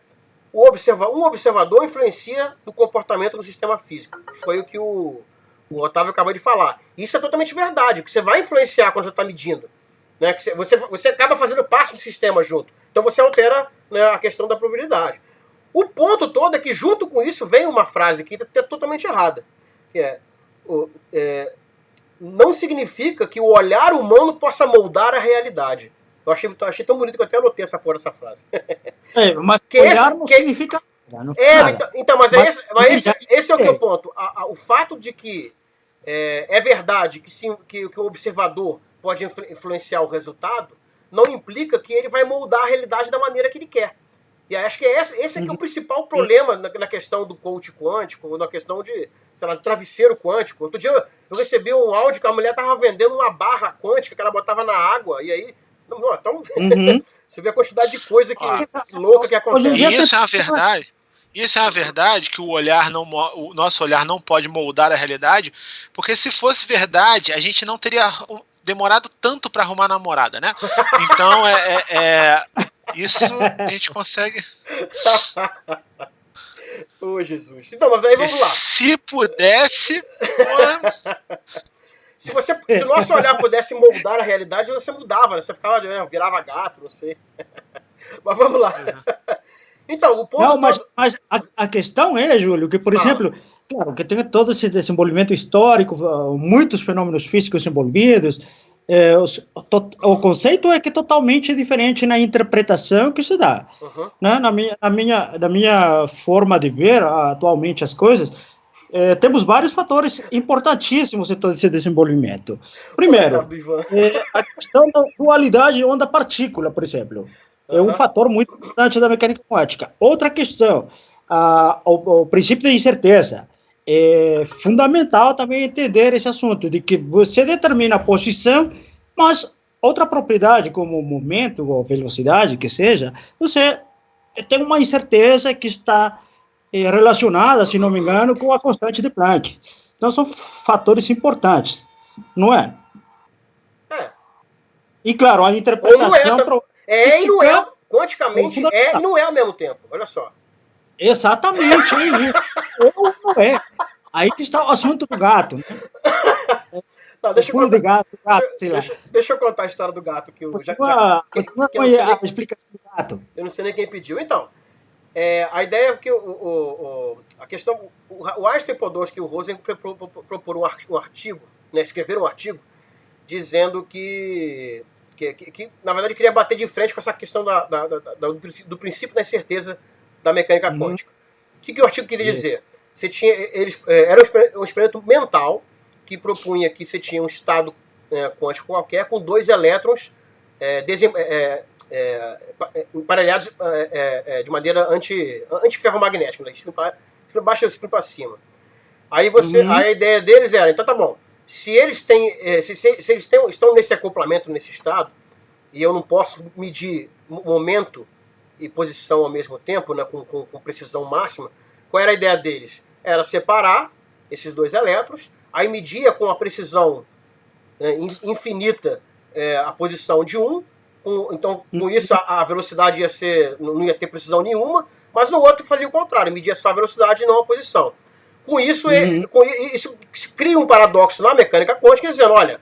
um observador influencia no comportamento do sistema físico. Foi o que o Otávio acabou de falar. Isso é totalmente verdade, porque você vai influenciar quando você está medindo. Né? Que você acaba fazendo parte do sistema junto. Então você altera, né, a questão da probabilidade. O ponto todo é que junto com isso vem uma frase que é totalmente errada. Que não significa que o olhar humano possa moldar a realidade. Eu achei tão bonito que eu até anotei essa frase. Mas olhar não significa nada. Mas esse é o que eu ponto. O fato de que é verdade que o observador pode influenciar o resultado, não implica que ele vai moldar a realidade da maneira que ele quer. E acho que esse é que é o principal problema na questão do coach quântico, na questão de, sei lá, do travesseiro quântico. Outro dia eu recebi um áudio que a mulher estava vendendo uma barra quântica que ela botava na água, e aí... Então, você vê a quantidade de coisa louca que acontece. Isso é uma verdade. Isso é uma verdade, que o nosso olhar não pode moldar a realidade, porque se fosse verdade, a gente não teria demorado tanto para arrumar namorada, né? Então, isso a gente consegue... Ô, Jesus. Então, mas aí vamos lá. Se pudesse... Se o nosso olhar pudesse moldar a realidade, você mudava, né? Você ficava, virava gato, não sei. Mas vamos lá. Então, o ponto... Não, mas a questão é, Júlio, que, por exemplo, claro, que tem todo esse desenvolvimento histórico, muitos fenômenos físicos envolvidos, o conceito é que é totalmente diferente na interpretação que se dá. Né? Na minha forma de ver atualmente as coisas, temos vários fatores importantíssimos em todo esse desenvolvimento. Primeiro, a questão da dualidade onda-partícula, por exemplo, é um fator muito importante da mecânica quântica. Outra questão, o princípio de incerteza. É fundamental também entender esse assunto, de que você determina a posição, mas outra propriedade, como momento ou velocidade, que seja, você tem uma incerteza que está relacionada, se não me engano, com a constante de Planck. Então, são fatores importantes, não é? E, claro, a interpretação... e não é, quanticamente e não é ao mesmo tempo, olha só. Exatamente, ou não é. Aí que está o assunto do gato. Né? Não, deixa eu contar a história do gato. A explicação do gato. Eu não sei nem quem pediu. Então, a ideia é que a questão... O Einstein, Podolsky e o Rosen proporam um artigo, né, escreveram um artigo, dizendo que na verdade, queria bater de frente com essa questão do princípio da incerteza da mecânica quântica. O que o artigo queria dizer? Era um experimento mental que propunha que você tinha um estado quântico qualquer com dois elétrons emparelhados de maneira antiferromagnética, né? Espinho baixo e espinho para cima. Aí a ideia deles era, então tá bom, se eles estão nesse acoplamento, nesse estado, e eu não posso medir momento e posição ao mesmo tempo, né, com precisão máxima, qual era a ideia deles? Era separar esses dois elétrons, aí media com a precisão infinita a posição de um, então com isso a velocidade não ia ter precisão nenhuma, mas no outro fazia o contrário, media só a velocidade e não a posição. Com isso, isso cria um paradoxo na mecânica quântica, dizendo, olha,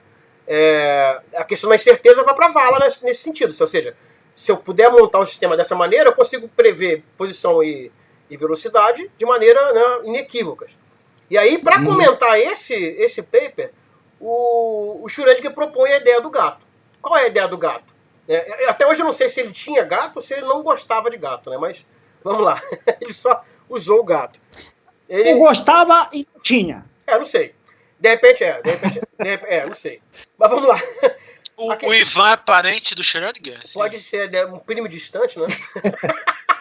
a questão da incerteza vai para a vala nesse sentido, ou seja, se eu puder montar um sistema dessa maneira, eu consigo prever posição e velocidade de maneira, né, inequívocas. E aí, para comentar esse paper, o Schrödinger propõe a ideia do gato. Qual é a ideia do gato? Até hoje eu não sei se ele tinha gato ou se ele não gostava de gato, né? Mas vamos lá. Ele só usou o gato. Ele gostava e não tinha. Não sei. De repente, não sei. Mas vamos lá. O Ivan é parente do Schrödinger? Pode ser um primo distante, né?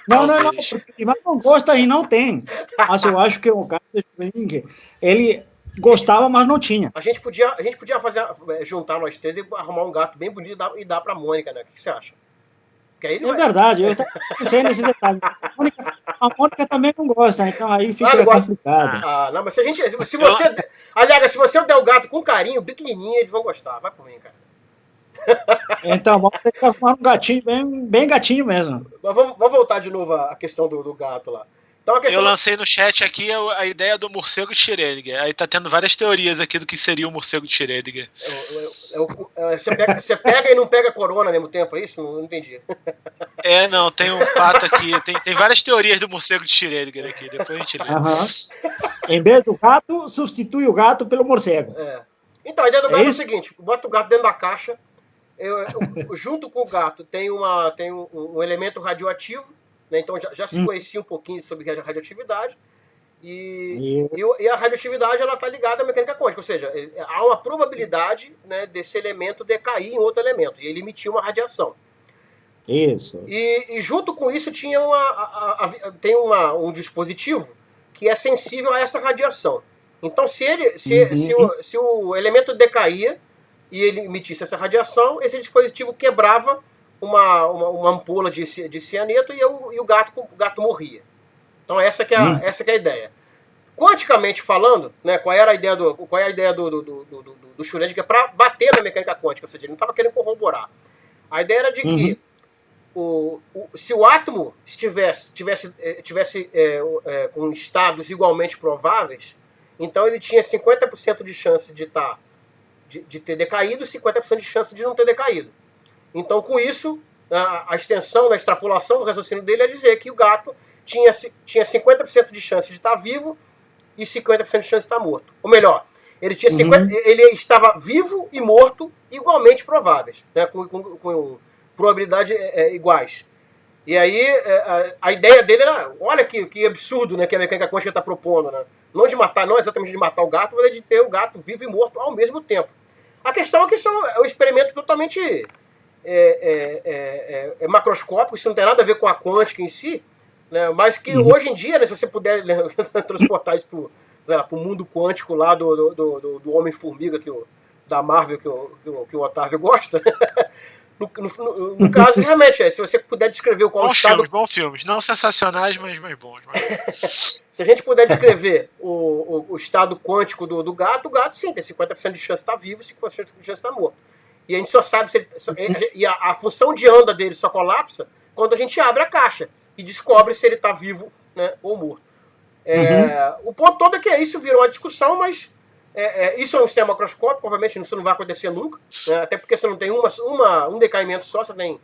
Não. Porque o Ivan não gosta e não tem. Mas eu acho que o gato do Schrödinger, ele gostava, mas não tinha. A gente podia juntar nós três e arrumar um gato bem bonito e dar pra Mônica, né? O que você acha? Verdade, eu pensei nesse detalhe. A Mônica também não gosta, então aí fica complicado. Não, mas se você... Aliás, se você der o gato com carinho, pequenininho, eles vão gostar. Vai por mim, cara. Então, vamos ter que arrumar um gatinho, bem gatinho mesmo. Mas vamos voltar de novo à questão do gato lá. Então, eu lancei no chat aqui a ideia do morcego de Schrödinger. Aí tá tendo várias teorias aqui do que seria o morcego de Schrödinger. Você pega e não pega corona ao mesmo tempo, é isso? Não entendi. Não, tem um fato aqui. Tem várias teorias do morcego de Schrödinger aqui. Depois a gente lê. Em vez do gato, substitui o gato pelo morcego. Então, a ideia do gato é o seguinte: bota o gato dentro da caixa. Junto com o gato tem um elemento radioativo, né? Então já se conhecia um pouquinho sobre a radioatividade, e a radioatividade está ligada à mecânica quântica, ou seja, há uma probabilidade, né, desse elemento decair em outro elemento, e ele emitir uma radiação. Isso. E junto com isso tem um dispositivo que é sensível a essa radiação. Então se o elemento decaía e ele emitisse essa radiação, esse dispositivo quebrava uma ampola de cianeto e o gato morria. Então essa que é a ideia. Quanticamente falando, né, qual é a ideia do Schrödinger para bater na mecânica quântica? Ou seja, ele não estava querendo corroborar. A ideia era de que se o átomo tivesse com estados igualmente prováveis, então ele tinha 50% de chance de ter decaído e 50% de chance de não ter decaído. Então, com isso, a extensão da extrapolação do raciocínio dele é dizer que o gato tinha 50% de chance de estar vivo e 50% de chance de estar morto. Ou melhor, ele estava vivo e morto igualmente prováveis, né, com probabilidade iguais. E aí, a ideia dele era, olha que absurdo, né, que a mecânica quântica está propondo, né? Não exatamente de matar o gato, mas de ter o gato vivo e morto ao mesmo tempo. A questão é que isso é um experimento totalmente macroscópico, isso não tem nada a ver com a quântica em si, né, mas que hoje em dia, né, se você puder transportar isso para o mundo quântico lá do Homem-Formiga, da Marvel, que o Otávio gosta, no caso, realmente, se você puder descrever qual o estado... Bons filmes, não sensacionais, mas bons. Se a gente puder descrever o estado quântico do gato, o gato sim, tem 50% de chance de estar vivo e 50% de chance de estar morto. E a gente só sabe se e a função de anda dele só colapsa quando a gente abre a caixa e descobre se ele está vivo, né, ou morto. O ponto todo é que isso virou uma discussão, mas isso é um sistema macroscópico, obviamente isso não vai acontecer nunca, né, até porque você não tem um decaimento só, você tem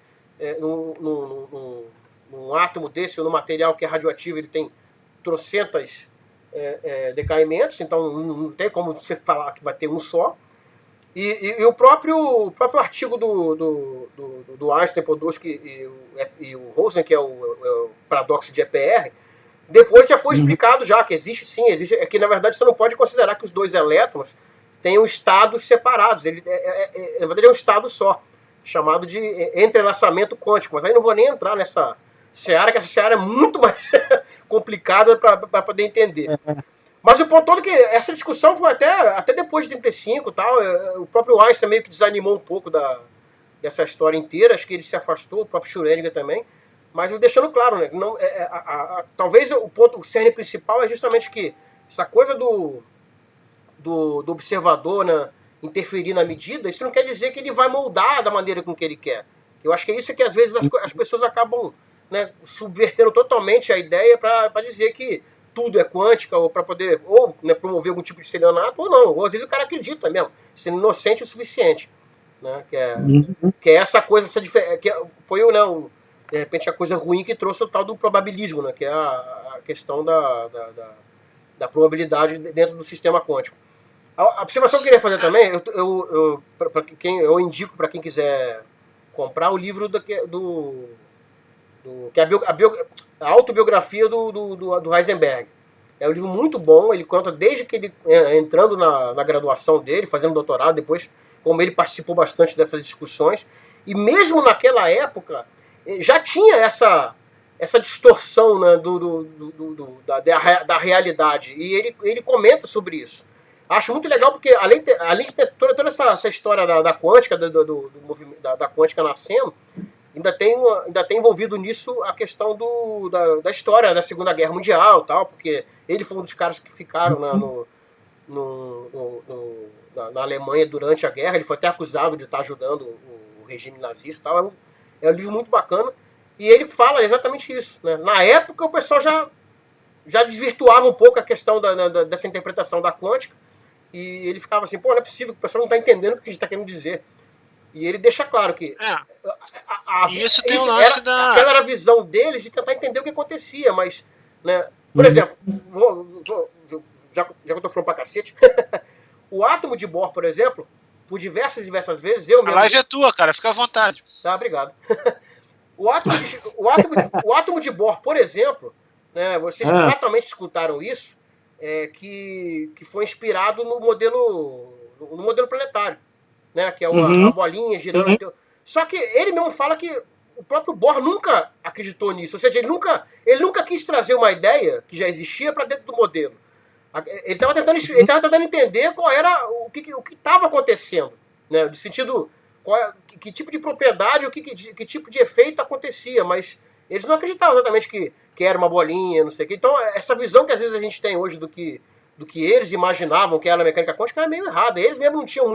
num átomo desse ou no material que é radioativo, ele tem trocentas decaimentos, então não tem como você falar que vai ter um só. E o próprio artigo do Einstein, Podolsky e o Rosen, que é o paradoxo de EPR, depois já foi explicado já que existe, é que na verdade você não pode considerar que os dois elétrons tenham estados separados. Na verdade é um estado só, chamado de entrelaçamento quântico. Mas aí não vou nem entrar nessa seara, que essa seara é muito mais complicada para poder entender. Mas o ponto todo é que essa discussão foi até depois de 35 e tal. O próprio Einstein meio que desanimou um pouco dessa história inteira. Acho que ele se afastou, o próprio Schrödinger também. Mas deixando claro, né, talvez o cerne principal é justamente que essa coisa do observador, né, interferir na medida, isso não quer dizer que ele vai moldar da maneira com que ele quer. Eu acho que é isso que às vezes as pessoas acabam, né, subvertendo totalmente a ideia para dizer que tudo é quântica, ou para poder né, promover algum tipo de estelionato, ou não. Ou às vezes o cara acredita mesmo, sendo inocente o suficiente. Né, que é essa coisa, que foi de repente a coisa ruim que trouxe o tal do probabilismo, né, que é a questão da probabilidade dentro do sistema quântico. A observação que eu queria fazer também, eu indico para quem quiser comprar o livro que é a autobiografia do Heisenberg. É um livro muito bom, ele conta desde que ele entrando na graduação dele, fazendo doutorado, depois como ele participou bastante dessas discussões, e mesmo naquela época já tinha essa distorção, né, da realidade, e ele comenta sobre isso. Acho muito legal porque, além de ter toda essa história da quântica, da quântica nascendo, ainda tem envolvido nisso a questão da história da Segunda Guerra Mundial, tal, porque ele foi um dos caras que ficaram na Alemanha durante a guerra. Ele foi até acusado de estar ajudando o regime nazista e tal. É um livro muito bacana. E ele fala exatamente isso, né? Na época o pessoal já desvirtuava um pouco a questão dessa interpretação da quântica. E ele ficava assim, pô, não é possível, o pessoal não está entendendo o que a gente está querendo dizer. E ele deixa claro que aquela era a visão deles de tentar entender o que acontecia, mas, né, por exemplo, já que eu tô falando pra cacete, o átomo de Bohr, por exemplo, por diversas vezes, eu mesmo... A live é tua, cara, fica à vontade. Tá, obrigado. O átomo de Bohr, por exemplo, né, vocês fatalmente escutaram isso, que foi inspirado no modelo planetário, né, que é uma bolinha girando. Só que ele mesmo fala que o próprio Bohr nunca acreditou nisso, ou seja, ele nunca quis trazer uma ideia que já existia para dentro do modelo. Ele estava tentando entender qual era o que estava acontecendo, né, no sentido que tipo de propriedade, que tipo de efeito acontecia, mas eles não acreditavam exatamente que era uma bolinha, não sei o que. Então essa visão que às vezes a gente tem hoje do que eles imaginavam que era a mecânica quântica era meio errada. Eles mesmos não tinham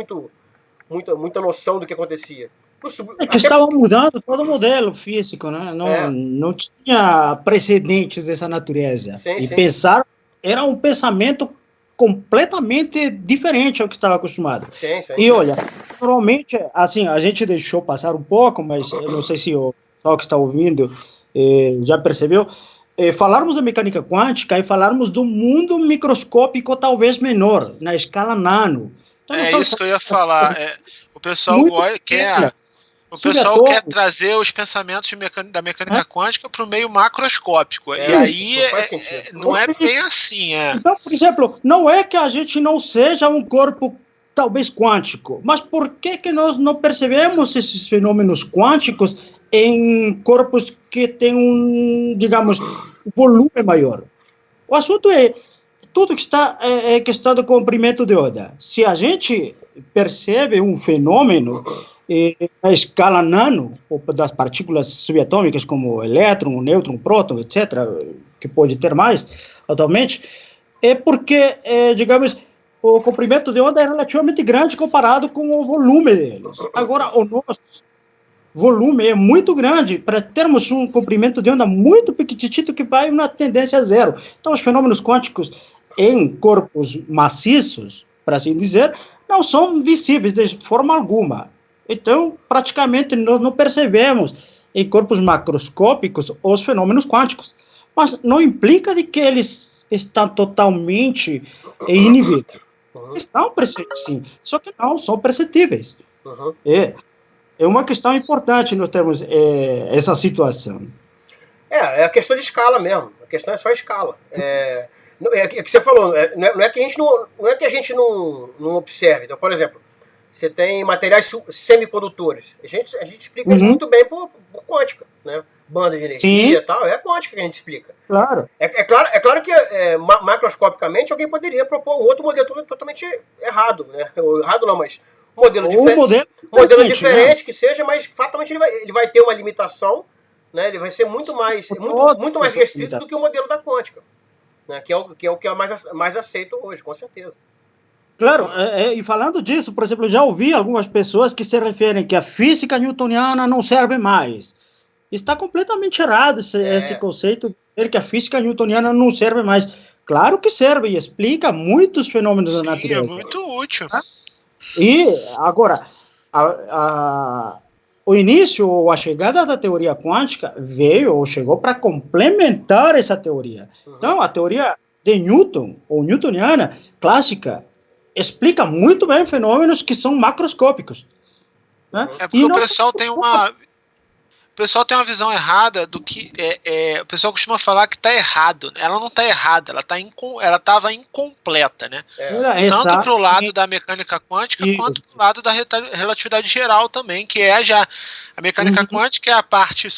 muita noção do que acontecia. Estava mudando todo o modelo físico, né? Não tinha precedentes dessa natureza. Sim. Pensar era um pensamento completamente diferente ao que estava acostumado. Sim. E olha, normalmente, assim, a gente deixou passar um pouco, mas eu não sei se o pessoal que está ouvindo já percebeu, falarmos da mecânica quântica e falarmos do mundo microscópico talvez menor, na escala nano. Então, isso que eu ia falar. O pessoal quer trazer os pensamentos da mecânica quântica para o meio macroscópico. E aí não é bem assim. Então, por exemplo, não é que a gente não seja um corpo talvez quântico, mas por que nós não percebemos esses fenômenos quânticos em corpos que têm digamos, volume maior? O assunto é tudo que está questão do comprimento de onda. Se a gente percebe um fenômeno na escala nano, ou das partículas subatômicas como elétron, nêutron, próton, etc., que pode ter mais atualmente, é porque, digamos, o comprimento de onda é relativamente grande comparado com o volume deles. Agora, o nosso volume é muito grande para termos um comprimento de onda muito pequitito que vai uma tendência a zero. Então, os fenômenos quânticos em corpos maciços, para assim dizer, não são visíveis de forma alguma. Então, praticamente, nós não percebemos em corpos macroscópicos os fenômenos quânticos. Mas não implica de que eles estão totalmente inibidos. Estão presentes, sim, só que não são perceptíveis. É uma questão importante nós termos essa situação. É a questão de escala mesmo. A questão é só a escala. É que você falou, não é que a gente não observe. Então, por exemplo, você tem materiais semicondutores. A gente explica isso muito bem por quântica, né? Banda de energia e tal, é a quântica que a gente explica. Claro. É claro que macroscopicamente alguém poderia propor um outro modelo totalmente errado, né? Errado não, mas um modelo diferente, né? Que seja, mas fatalmente ele vai ter uma limitação, né? Ele vai ser muito mais restrito do que o modelo da quântica, né? Que é o que é mais aceito hoje, com certeza. Claro, e falando disso, por exemplo, eu já ouvi algumas pessoas que se referem que a física newtoniana não serve mais. Está completamente errado esse conceito de que a física newtoniana não serve mais. Claro que serve e explica muitos fenômenos da natureza. É muito útil. E, agora, o início ou a chegada da teoria quântica chegou para complementar essa teoria. Então, a teoria de Newton, ou newtoniana, clássica, explica muito bem fenômenos que são macroscópicos. Né? É porque o pessoal tem uma visão errada do que o pessoal costuma falar que está errado. Ela não está errada, ela estava incompleta, né? Tanto para o lado da mecânica quântica quanto para o lado da relatividade geral também, que é já a mecânica quântica é a parte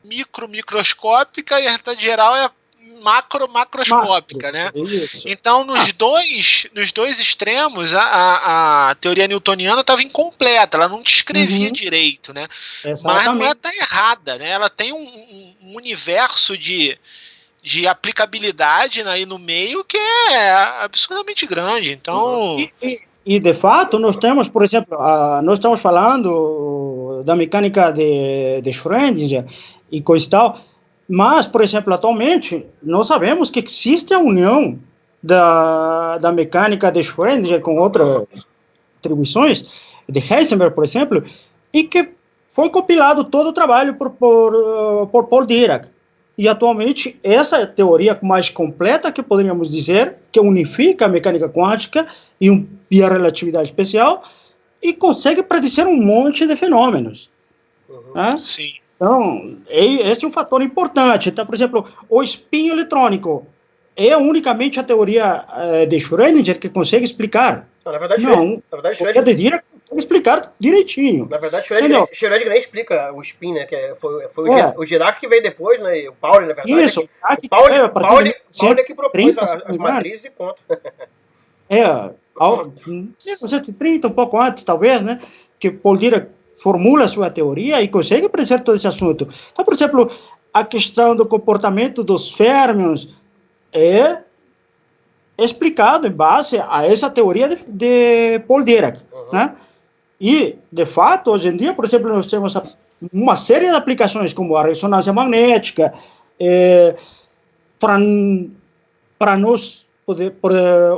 microscópica e a relatividade geral é a macroscópica, né? Então, nos dois extremos, a teoria newtoniana estava incompleta, ela não descrevia direito, né? Mas não é tão errada, né? Ela tem um universo de aplicabilidade aí no meio que é absurdamente grande. Então... E de fato, nós temos, por exemplo, nós estamos falando da mecânica de Schrödinger e coisa e tal, mas, por exemplo, atualmente, nós sabemos que existe a união da mecânica de Schrödinger com outras atribuições, de Heisenberg, por exemplo, e que foi compilado todo o trabalho por Paul Dirac. E, atualmente, essa é a teoria mais completa que poderíamos dizer, que unifica a mecânica quântica e a relatividade especial, e consegue predizer um monte de fenômenos. Né? Sim. Então, esse é um fator importante. Então, por exemplo, o espinho eletrônico é unicamente a teoria de Schrödinger que consegue explicar. Não, na verdade, Schrödinger consegue explicar direitinho. Na verdade, Schrödinger nem explica o spin, né? Que foi o Dirac que veio depois, né? E o Pauli, na verdade. Isso. Pauli é que propôs as matrizes e ponto. 1930, um pouco antes, talvez, né? Que Paul Dirac formula sua teoria e consegue predizer todo esse assunto. Então, por exemplo, a questão do comportamento dos férmions é explicado em base a essa teoria de Paul Dirac, né? E, de fato, hoje em dia, por exemplo, nós temos uma série de aplicações como a ressonância magnética para nós poder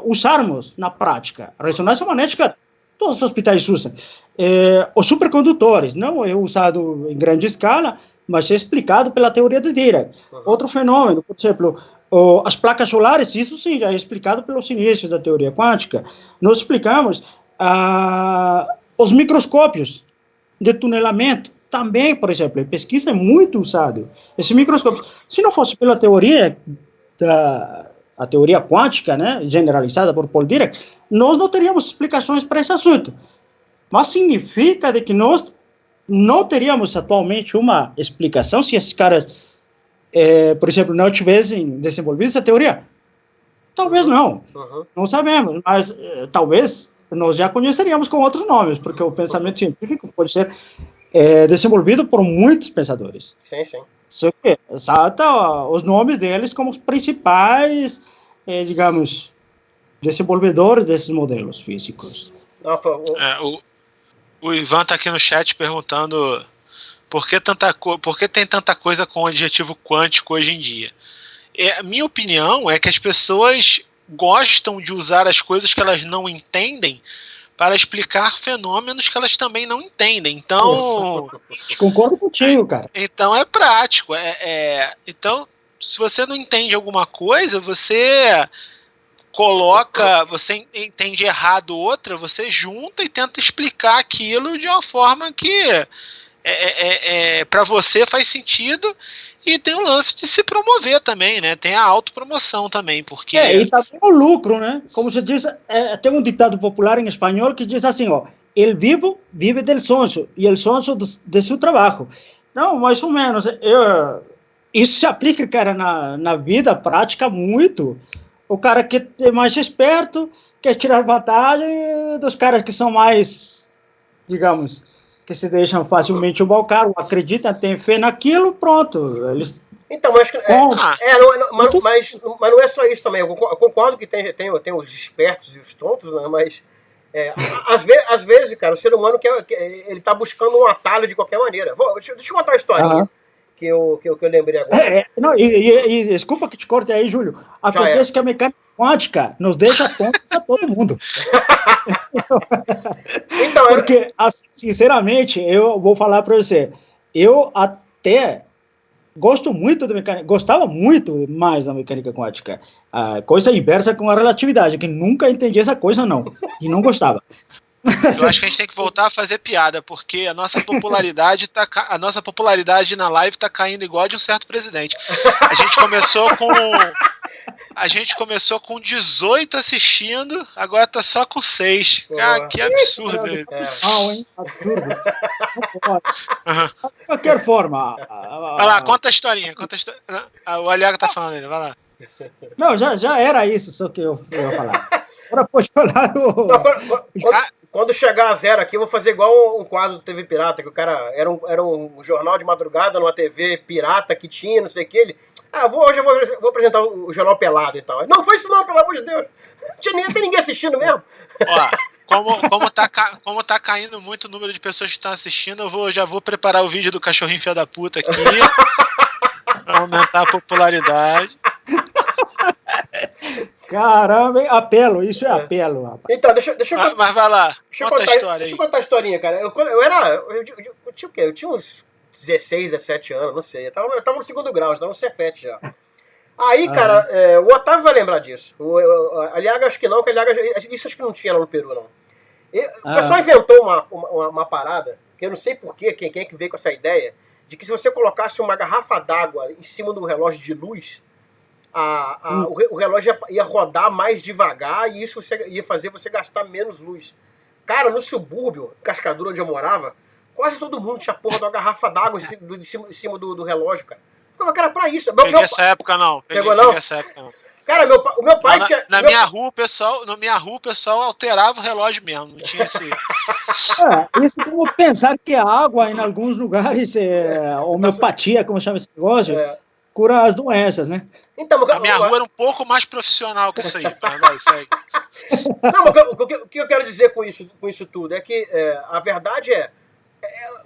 usarmos na prática. A ressonância magnética todos os hospitais usam. Os supercondutores não é usado em grande escala, mas é explicado pela teoria de Dirac. Outro fenômeno, por exemplo, as placas solares, isso sim já é explicado pelos inícios da teoria quântica. Nós explicamos os microscópios de tunelamento, também, por exemplo, em pesquisa é muito usado. Esse microscópio, se não fosse pela teoria a teoria quântica, né, generalizada por Paul Dirac, nós não teríamos explicações para esse assunto. Mas significa de que nós não teríamos atualmente uma explicação se esses caras, por exemplo, não tivessem desenvolvido essa teoria? Talvez não. Não sabemos, mas talvez nós já conheceríamos com outros nomes, porque o pensamento científico pode ser desenvolvido por muitos pensadores. Sim, sim. Só que salta os nomes deles como os principais, digamos, desenvolvedores desses modelos físicos. O Ivan está aqui no chat perguntando por que tem tanta coisa com adjetivo quântico hoje em dia. A minha opinião é que as pessoas gostam de usar as coisas que elas não entendem para explicar fenômenos que elas também não entendem. Então, concordo contigo, cara. Então é prático. Então, se você não entende alguma coisa, você entende errado outra, você junta e tenta explicar aquilo de uma forma que para você faz sentido. E tem o lance de se promover também, né? Tem a autopromoção também, porque... e também o lucro, né? Como se diz, tem um ditado popular em espanhol que diz assim, el vivo vive del sonso, e el sonso de seu trabalho. Não, mais ou menos. Isso se aplica, cara, na vida prática muito. O cara que é mais esperto quer tirar vantagem dos caras que são mais, digamos... que se deixam facilmente embarcar, acreditam, têm fé naquilo, pronto. Eles... Então, mas não é só isso também. Eu concordo que tem os espertos e os tontos, né? Mas às vezes, cara, o ser humano ele tá buscando um atalho de qualquer maneira. Deixa eu contar uma historinha que eu lembrei agora. E desculpa que te corte aí, Júlio. Acontece que a mecânica quântica nos deixa tontos a todo mundo. Então, porque, sinceramente, eu vou falar para você, eu até gosto muito da mecânica, gostava muito mais da mecânica quântica. A coisa inversa com a relatividade, que nunca entendi essa coisa, não. E não gostava. Eu acho que a gente tem que voltar a fazer piada, porque a nossa popularidade na live tá caindo igual de um certo presidente. A gente começou com 18 assistindo, agora tá só com 6. Cara, que absurdo. Absurdo. De qualquer forma. Vai lá, conta a historinha. O Aliaga tá falando aí, vai lá. Não, já era isso, só que eu ia falar. Agora pode falar Quando chegar a 0 aqui, eu vou fazer igual um quadro do TV Pirata, que o cara era um jornal de madrugada numa TV pirata que tinha, não sei o que. Ele, hoje eu vou apresentar o jornal pelado e tal. Não foi isso não, pelo amor de Deus. Não tem ninguém assistindo mesmo. Ó, como tá caindo muito o número de pessoas que estão assistindo, eu já vou preparar o vídeo do cachorrinho filho da puta aqui. Pra aumentar a popularidade. Caramba, apelo, isso é apelo, rapaz. Então, deixa eu mas vai lá, deixa eu contar a historinha, cara. Eu tinha o quê? Eu tinha uns 16, 17 anos, não sei. Eu tava no segundo grau, eu tava no Cefete já. Aí, cara, o Otávio vai lembrar disso. Aliaga, acho que não, isso acho que não tinha lá no Peru, não. O pessoal inventou uma parada, que eu não sei porquê, quem é que veio com essa ideia, de que se você colocasse uma garrafa d'água em cima do relógio de luz, o relógio ia rodar mais devagar e isso ia fazer você gastar menos luz. Cara, no subúrbio, Cascadura, onde eu morava, quase todo mundo tinha porra de uma garrafa d'água em cima do relógio, cara. Ficava, cara, pra isso. Essa época não. Pegou não? Essa época não. Cara, o meu pai tinha... Na minha rua, o pessoal alterava o relógio mesmo. Não tinha esse... Isso como pensar que a água, em alguns lugares, homeopatia, como chama esse negócio, cura as doenças, né? Então, a minha rua era um pouco mais profissional que isso aí. Tá? Vai, segue. Não, mas o que eu quero dizer com isso tudo é que a verdade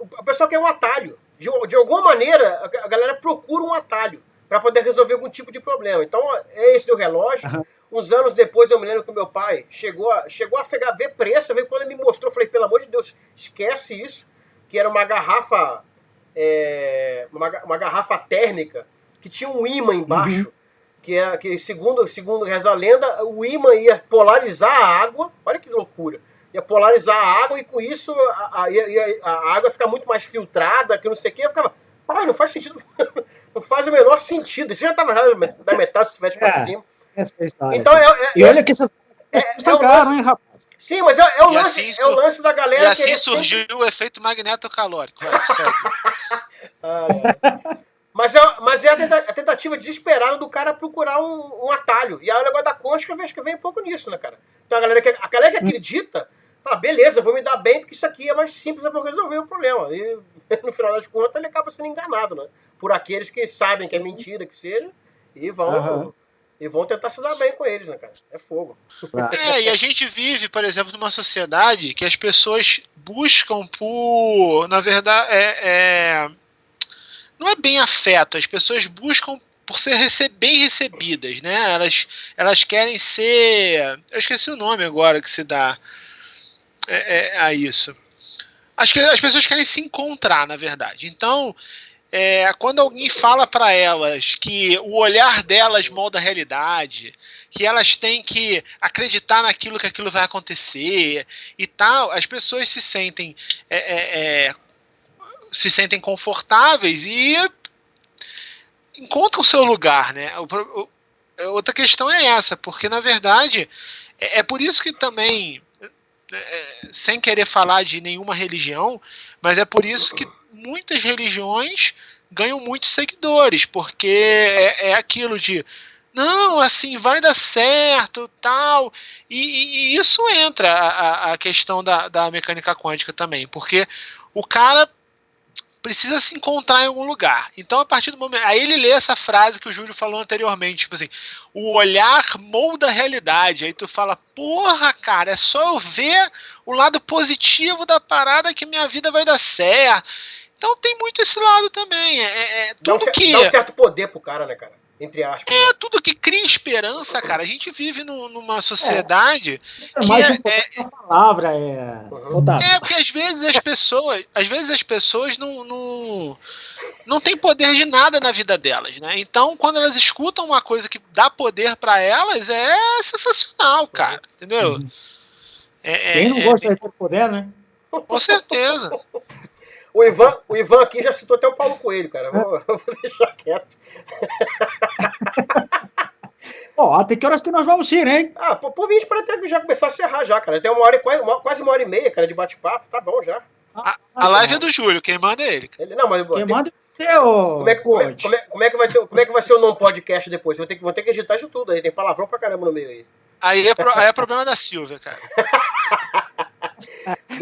o pessoal quer um atalho. De alguma maneira, a galera procura um atalho para poder resolver algum tipo de problema. Então, esse do relógio. Uhum. Uns anos depois, eu me lembro que o meu pai chegou a ver preço. Quando ele me mostrou, eu falei, pelo amor de Deus, esquece isso. Que era uma garrafa uma garrafa térmica que tinha um ímã embaixo. Uhum. Que segundo reza a lenda, o ímã ia polarizar a água. Olha que loucura. Ia polarizar a água e com isso a água ia ficar muito mais filtrada, que não sei o que. Eu ficava, pai, não faz sentido. Não faz o menor sentido. Você já estava da metade, se tivesse para cima. Então e olha que essa tá caro, hein, rapaz? Sim, mas é o lance da galera que assim surgiu o efeito magnetocalórico. Mas é a tentativa desesperada do cara procurar um atalho. E aí o negócio da quântica acho que vem um pouco nisso, né, cara? Então a galera que acredita, fala, beleza, eu vou me dar bem porque isso aqui é mais simples, eu vou resolver o problema. E no final das contas ele acaba sendo enganado, né? Por aqueles que sabem que é mentira, que seja, e vão tentar se dar bem com eles, né, cara? É fogo. E a gente vive, por exemplo, numa sociedade que as pessoas buscam por, na verdade, não é bem afeto, as pessoas buscam por ser bem recebidas, né? Elas querem ser... Eu esqueci o nome agora que se dá a isso. Acho que as pessoas querem se encontrar, na verdade. Então, quando alguém fala para elas que o olhar delas molda a realidade, que elas têm que acreditar naquilo que aquilo vai acontecer e tal, as pessoas se sentem confortáveis e encontram o seu lugar, né? Outra questão é essa, porque na verdade é por isso que também, sem querer falar de nenhuma religião, mas é por isso que muitas religiões ganham muitos seguidores, porque é aquilo de não, assim, vai dar certo, tal, e isso entra a questão da mecânica quântica também, porque o cara precisa se encontrar em algum lugar. Então, a partir do momento... Aí ele lê essa frase que o Júlio falou anteriormente, tipo assim, o olhar molda a realidade. Aí tu fala, porra, cara, é só eu ver o lado positivo da parada que minha vida vai dar certo. Então tem muito esse lado também. Dá um certo poder pro cara, né, cara? Entre aspas. É, tudo que cria esperança, cara. A gente vive numa sociedade isso é mais importante que a palavra, porque às vezes as pessoas não têm poder de nada na vida delas, né? Então, quando elas escutam uma coisa que dá poder pra elas, é sensacional, cara. Entendeu? Quem não gosta de ter poder, né? Com certeza. O Ivan aqui já citou até o Paulo Coelho, cara. Eu vou deixar quieto. Até que horas que nós vamos ir, hein? Por mim, a gente pode até já começar a encerrar já, cara. Tem uma hora e quase 1h30, cara, de bate-papo. Tá bom já. A live é do Júlio, quem manda é ele. Não, mas quem manda é o como é que vai ser o não podcast depois? Vou ter que editar isso tudo aí. Tem palavrão pra caramba no meio aí. Aí é problema da Silvia, cara.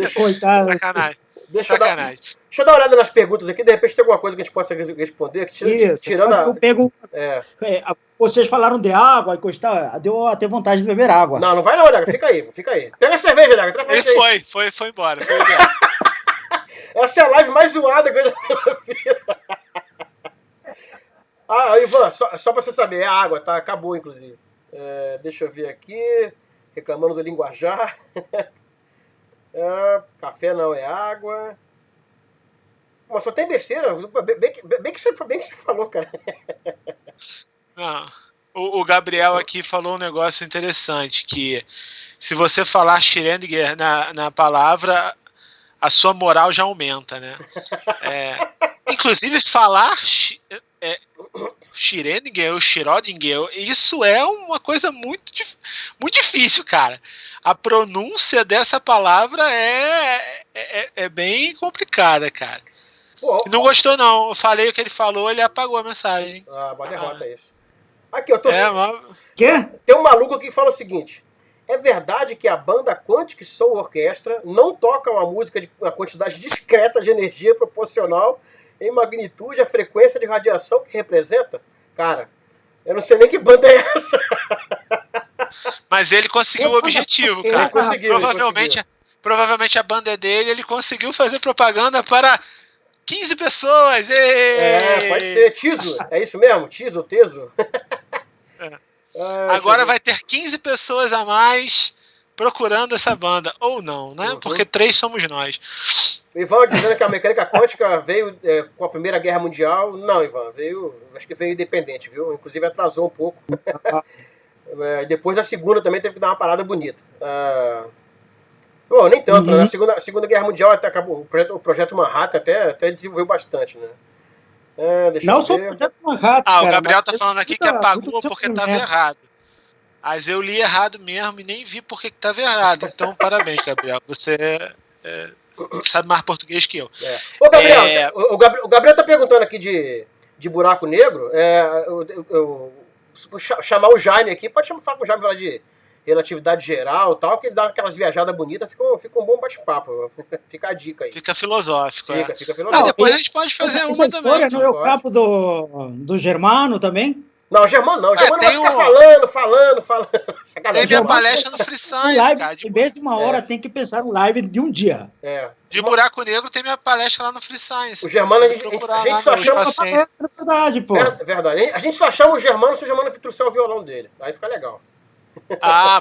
Sacanagem. Deixa eu dar uma olhada nas perguntas aqui, de repente tem alguma coisa que a gente possa responder. Tirando vocês falaram de água, deu até vontade de beber água. Não vai não, Lega, fica aí. Pega a cerveja, Lega, traz aí. Foi embora. Essa é a live mais zoada que eu já vi na vida. Ivan, só pra você saber, é água, tá? Acabou, inclusive. Deixa eu ver aqui. Reclamando do linguajar. Café não, é água. Mas só tem besteira. Bem que você falou, cara. Não. O Gabriel aqui falou um negócio interessante, que se você falar Schrödinger na palavra, a sua moral já aumenta, né? Inclusive, falar Schrödinger ou Schrödinger, isso é uma coisa muito difícil, cara. A pronúncia dessa palavra é bem complicada, cara. Não gostou, não. Eu falei o que ele falou, ele apagou a mensagem. Uma derrota isso. Aqui, eu tô... Quê? Tem um maluco aqui que fala o seguinte: é verdade que a banda Quantic Soul Orchestra não toca uma música de uma quantidade discreta de energia proporcional em magnitude à frequência de radiação que representa? Cara, eu não sei nem que banda é essa. Mas ele conseguiu o objetivo, cara. Ele conseguiu. Provavelmente a banda dele, ele conseguiu fazer propaganda para 15 pessoas. Pode ser. Tiso, é isso mesmo? Tiso, Teso? Agora vai ter 15 pessoas a mais procurando essa banda. Ou não, né? Porque 3 somos nós. O Ivan dizendo que a mecânica quântica veio com a Primeira Guerra Mundial. Não, Ivan, acho que veio independente, viu? Inclusive atrasou um pouco. Depois da Segunda também teve que dar uma parada bonita. Bom, nem tanto, né? Na Segunda Guerra Mundial até acabou. O projeto Manhattan até desenvolveu bastante, né? Não só o projeto Manhattan. O Gabriel tá falando aqui que apagou porque estava errado. Mas eu li errado mesmo e nem vi porque que estava errado. Então, parabéns, Gabriel. Você sabe mais português que eu. Ô, Gabriel, o Gabriel tá perguntando aqui de buraco negro. Chamar o Jaime aqui, falar com o Jaime, falar de relatividade geral e tal, que ele dá aquelas viajadas bonitas, fica um bom bate-papo. Fica a dica aí. Fica filosófico. Fica filosófico. Depois a gente pode fazer uma também. Não é o capo do Germano também? Não, o Germano não. O Germano vai ficar falando. Sacanagem. Teve a palestra no Free Science, cara. Em vez de uma hora, tem que pensar um live de um dia. De buraco negro tem minha palestra lá no Free Science. O Germano, a gente só chama... É verdade, pô. Verdade. A gente só chama o Germano se o Germano trouxer o violão dele. Aí fica legal.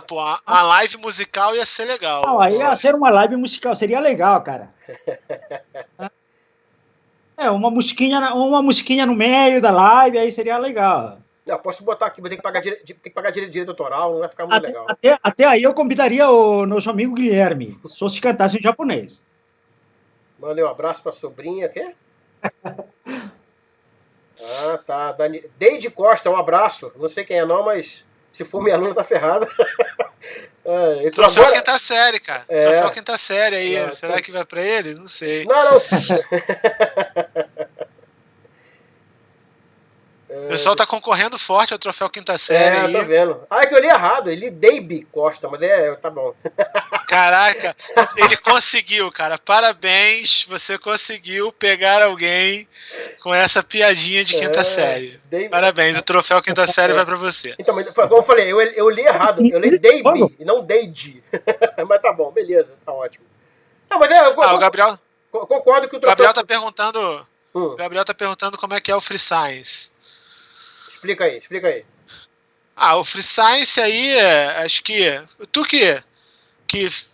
Pô, a live musical ia ser legal. Não, aí ia ser uma live musical, seria legal, cara. Uma musiquinha no meio da live, aí seria legal. Eu posso botar aqui, vou ter que pagar direito autoral, não vai ficar muito legal. Até aí eu convidaria o nosso amigo Guilherme, só se cantasse em japonês. Mandei um abraço pra sobrinha, quê? Tá. Deide Costa, um abraço. Não sei quem é não, mas se for minha aluna tá ferrada. Troféu quinta série, cara. Troféu quinta série aí. Será que vai pra ele? Não sei. Não. O pessoal tá concorrendo forte ao troféu quinta série. Eu tô vendo. É que eu li errado. Ele Deibe Costa, mas tá bom. Caraca, ele conseguiu, cara. Parabéns, você conseguiu pegar alguém com essa piadinha de quinta série. Parabéns, o troféu quinta série vai pra você. Então, como eu falei, eu li errado. Eu li Deibe e não Deide. Mas tá bom, beleza, tá ótimo. Não, mas o Gabriel... Concordo que o troféu... O Gabriel tá perguntando como é que é o Free Science. Explica aí. O Free Science aí, acho que tu que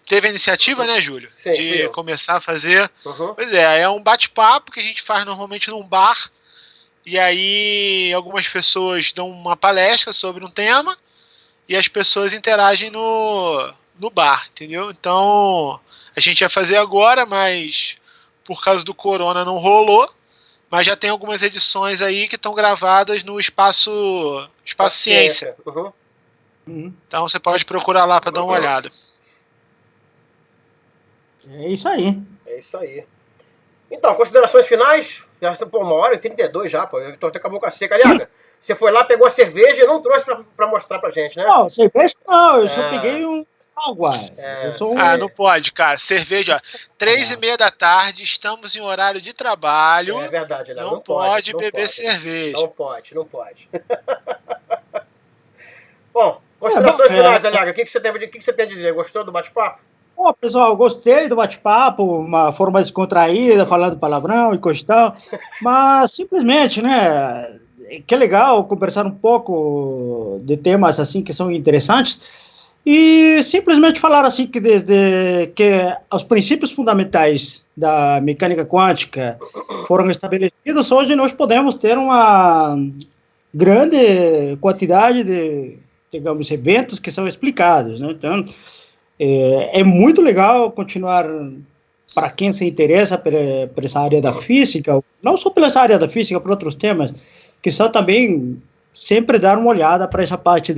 teve a iniciativa, né, Júlio? Sim, de começar a fazer. Uhum. Pois é um bate-papo que a gente faz normalmente num bar. E aí algumas pessoas dão uma palestra sobre um tema e as pessoas interagem no bar, entendeu? Então a gente ia fazer agora, mas por causa do corona não rolou. Mas já tem algumas edições aí que estão gravadas no Espaço Ciência. Uhum. Então você pode procurar lá para dar uma olhada. É isso aí. Então, considerações finais? Já estamos por 1h32 já, pô. Eu tô até com a boca seca. Aliás, você foi lá, pegou a cerveja e não trouxe pra mostrar pra gente, né? Não, cerveja não. Eu só peguei um água. Não pode, cara. Cerveja, 3h30 da tarde, estamos em horário de trabalho. É verdade, Léo. Não pode beber cerveja. Não pode. Bom, considerações finais, Aliaga. O que você tem a dizer? Gostou do bate-papo? Pessoal, gostei do bate-papo, uma forma descontraída, falando palavrão e coisa e tal, mas simplesmente, né, que é legal conversar um pouco de temas assim que são interessantes e simplesmente falar assim que desde que os princípios fundamentais da mecânica quântica foram estabelecidos, hoje nós podemos ter uma grande quantidade de, digamos, eventos que são explicados, né? Então, é muito legal continuar, para quem se interessa por essa área da física, não só pela essa área da física, por outros temas, que só também sempre dar uma olhada para essa parte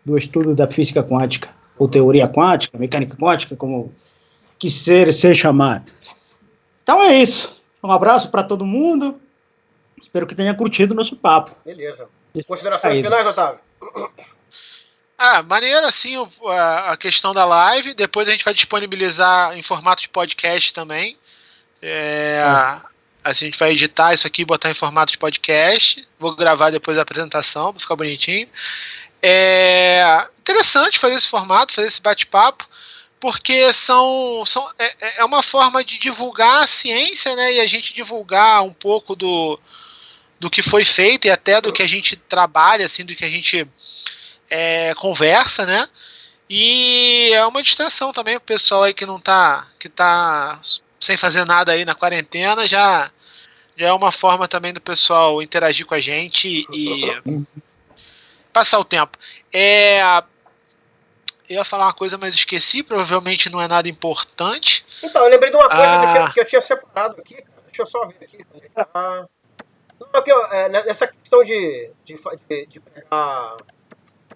do estudo da física quântica, ou teoria quântica, mecânica quântica, como quiser se chamar. Então é isso. Um abraço para todo mundo. Espero que tenha curtido o nosso papo. Beleza. Considerações finais, Otávio? Maneiro assim a questão da live. Depois a gente vai disponibilizar em formato de podcast também. Assim, a gente vai editar isso aqui e botar em formato de podcast. Vou gravar depois a apresentação para ficar bonitinho. Interessante fazer esse formato, fazer esse bate-papo, porque é uma forma de divulgar a ciência, né? E a gente divulgar um pouco do que foi feito e até do que a gente trabalha, assim, do que a gente conversa, né? E é uma distração também pro pessoal aí que tá sem fazer nada aí na quarentena, já é uma forma também do pessoal interagir com a gente e passar o tempo. Eu ia falar uma coisa, mas esqueci, provavelmente não é nada importante. Então, eu lembrei de uma coisa que eu tinha separado aqui, cara. Deixa eu só ver aqui. Nessa questão de pegar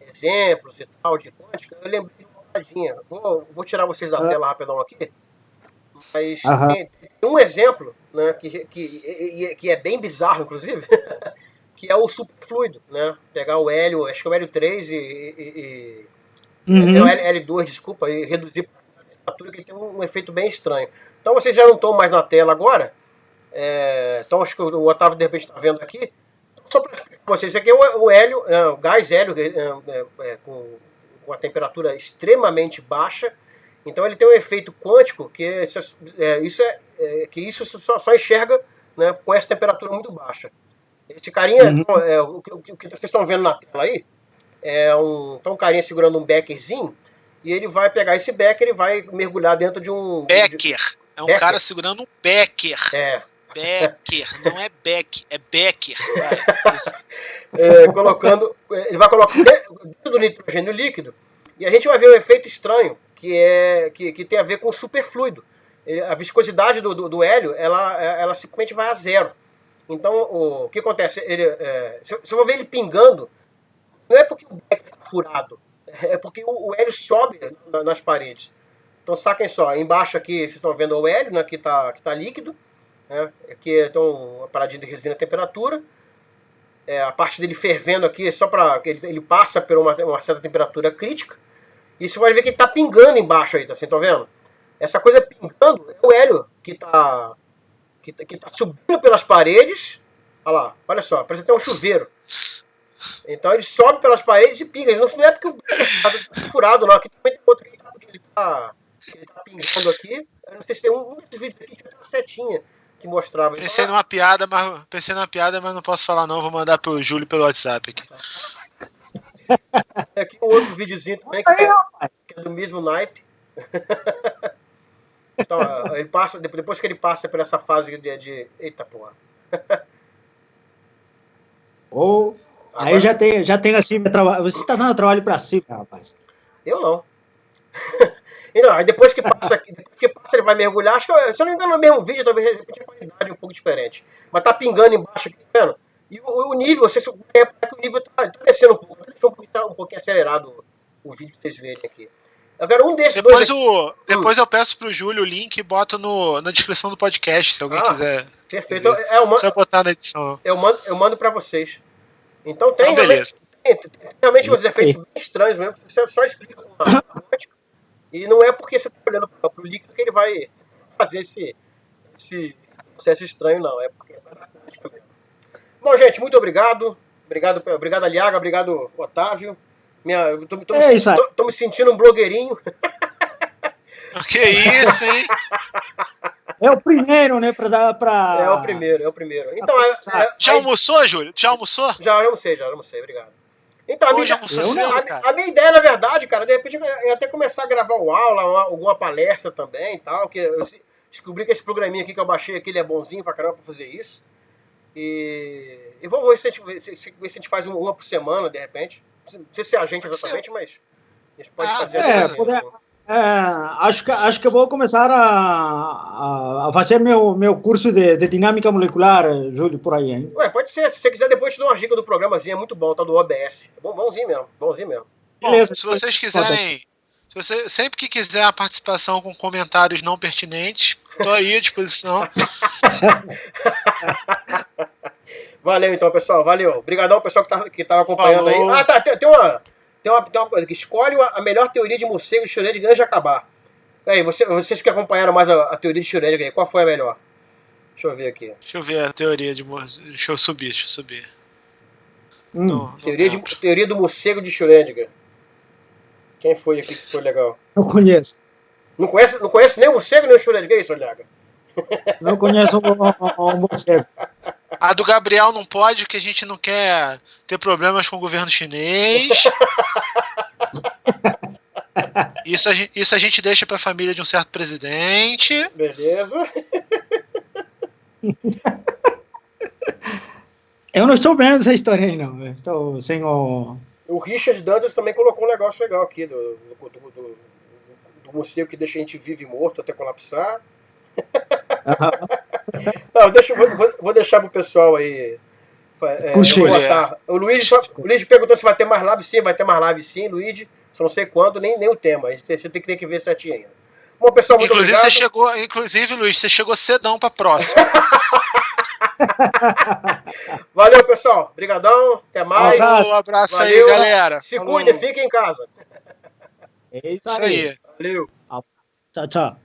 exemplos e tal, de quântica, eu lembrei de uma paradinha. Vou tirar vocês da tela rapidão aqui. Mas tem um exemplo, né, que é bem bizarro, inclusive, que é o superfluido, né? Pegar o hélio, acho que é o hélio 3 o L2, desculpa, e reduzir a temperatura, que tem um efeito bem estranho. Então vocês já não estão mais na tela agora. Então acho que o Otávio de repente está vendo aqui. Só para explicar para vocês, isso aqui é o hélio, o gás hélio com a temperatura extremamente baixa. Então ele tem um efeito quântico que isso só enxerga, né, com essa temperatura muito baixa. Esse carinha, o que vocês estão vendo na tela aí, tá um carinha segurando um beckerzinho, e ele vai pegar esse becker e vai mergulhar dentro de um... Becker. É um cara segurando um becker. Becker, não é Beck, é Becker. Ele vai colocar dentro do nitrogênio líquido, e a gente vai ver um efeito estranho, que tem a ver com o superfluido. A viscosidade do hélio, ela simplesmente vai a zero. Então, o que acontece? Se eu vou ver ele pingando, não é porque o becker está furado, é porque o hélio sobe nas paredes. Então, saquem só, embaixo aqui, vocês estão vendo o hélio, né, que tá líquido, né, aqui então uma paradinha de resina a temperatura, a parte dele fervendo aqui, só para ele passa por uma certa temperatura crítica, e você vai ver que ele está pingando embaixo aí, vocês estão vendo? Essa coisa pingando é o hélio que está subindo pelas paredes. Olha lá, olha só, parece até um chuveiro. Então ele sobe pelas paredes e pinga. Não é porque o está furado, não. Aqui também tem outro que ele está pingando aqui. Eu não sei se tem um desses vídeos aqui que tem uma setinha. que mostrava. Pensei numa piada, mas não posso falar não, vou mandar pro Júlio pelo WhatsApp aqui. Aqui um outro videozinho também, que é do mesmo naipe. Então, ele passa, depois que ele passa por essa fase de eita porra. Aí já tem assim, você tá dando trabalho pra cima, rapaz. Eu não. Então, aí depois que passa, ele vai mergulhar. Acho que, se eu não me engano, no mesmo vídeo, talvez a qualidade um pouco diferente. Mas tá pingando embaixo aqui, tá vendo? E o nível, você repara que o nível tá descendo um pouco. Tá um pouquinho acelerado o vídeo pra vocês verem aqui. Agora, um desses depois dois. Depois eu peço pro Júlio o link e boto na descrição do podcast, se alguém quiser. Perfeito. Só botar na edição. Eu mando pra vocês. Então tem beleza. realmente uns efeitos bem estranhos mesmo. Você só explica com a ótica. E não é porque você está olhando para o líquido que ele vai fazer esse processo estranho, não. É porque é para a mesmo. Bom, gente, muito obrigado. Obrigado, Aliaga. Obrigado, Otávio. Tô me sentindo um blogueirinho. Que isso, hein? É o primeiro, né? É o primeiro. Então, já almoçou, Júlio? Já almocou? Já almocei, obrigado. Então, a minha ideia, na verdade, cara, de repente é até começar a gravar uma aula, alguma palestra também e tal, que eu descobri que esse programinha aqui que eu baixei aqui, ele é bonzinho pra caramba pra fazer isso. E vamos ver se a gente faz uma por semana, de repente. Não sei se é a gente exatamente, mas a gente pode fazer essa coisa assim. Acho que vou começar a fazer meu curso de dinâmica molecular, Júlio, por aí, hein? Ué, pode ser. Se você quiser, depois te dou uma dica do programazinho, é muito bom, tá do OBS. É bonzinho mesmo. Beleza, se vocês quiserem, sempre que quiser a participação com comentários não pertinentes, tô aí à disposição. Valeu então, pessoal. Valeu. Obrigadão, pessoal que tava acompanhando aí. Ah, tá. Tem uma coisa aqui. Escolhe a melhor teoria de morcego de Schrödinger antes de acabar. Aí, vocês que acompanharam mais a teoria de Schrödinger aí, qual foi a melhor? Deixa eu ver aqui. Deixa eu ver a teoria de morcego. Deixa eu subir. Teoria do morcego de Schrödinger. Quem foi aqui que foi legal? Não conheço. Não conhece nem o morcego nem o Schrödinger, é isso, Aliaga? Não conheço o morcego. A do Gabriel não pode, porque a gente não quer ter problemas com o governo chinês. Isso a gente deixa pra família de um certo presidente. Beleza. Eu não estou vendo essa história aí, não. Eu estou sem o... O Richard Dantas também colocou um negócio legal aqui do morcego que deixa a gente vivo e morto até colapsar. Não, vou deixar pro pessoal aí votar. O Luigi perguntou se vai ter mais live. Sim, vai ter mais live sim, Luigi. Só não sei quando, nem o tema. A gente tem que ver certinho ainda. Bom, pessoal, muito obrigado. Inclusive, Luiz, você chegou cedão pra próxima. Valeu, pessoal. Obrigadão. Até mais. Um abraço aí, galera. Se cuide, fique em casa. É isso aí. Valeu. Tchau, tchau.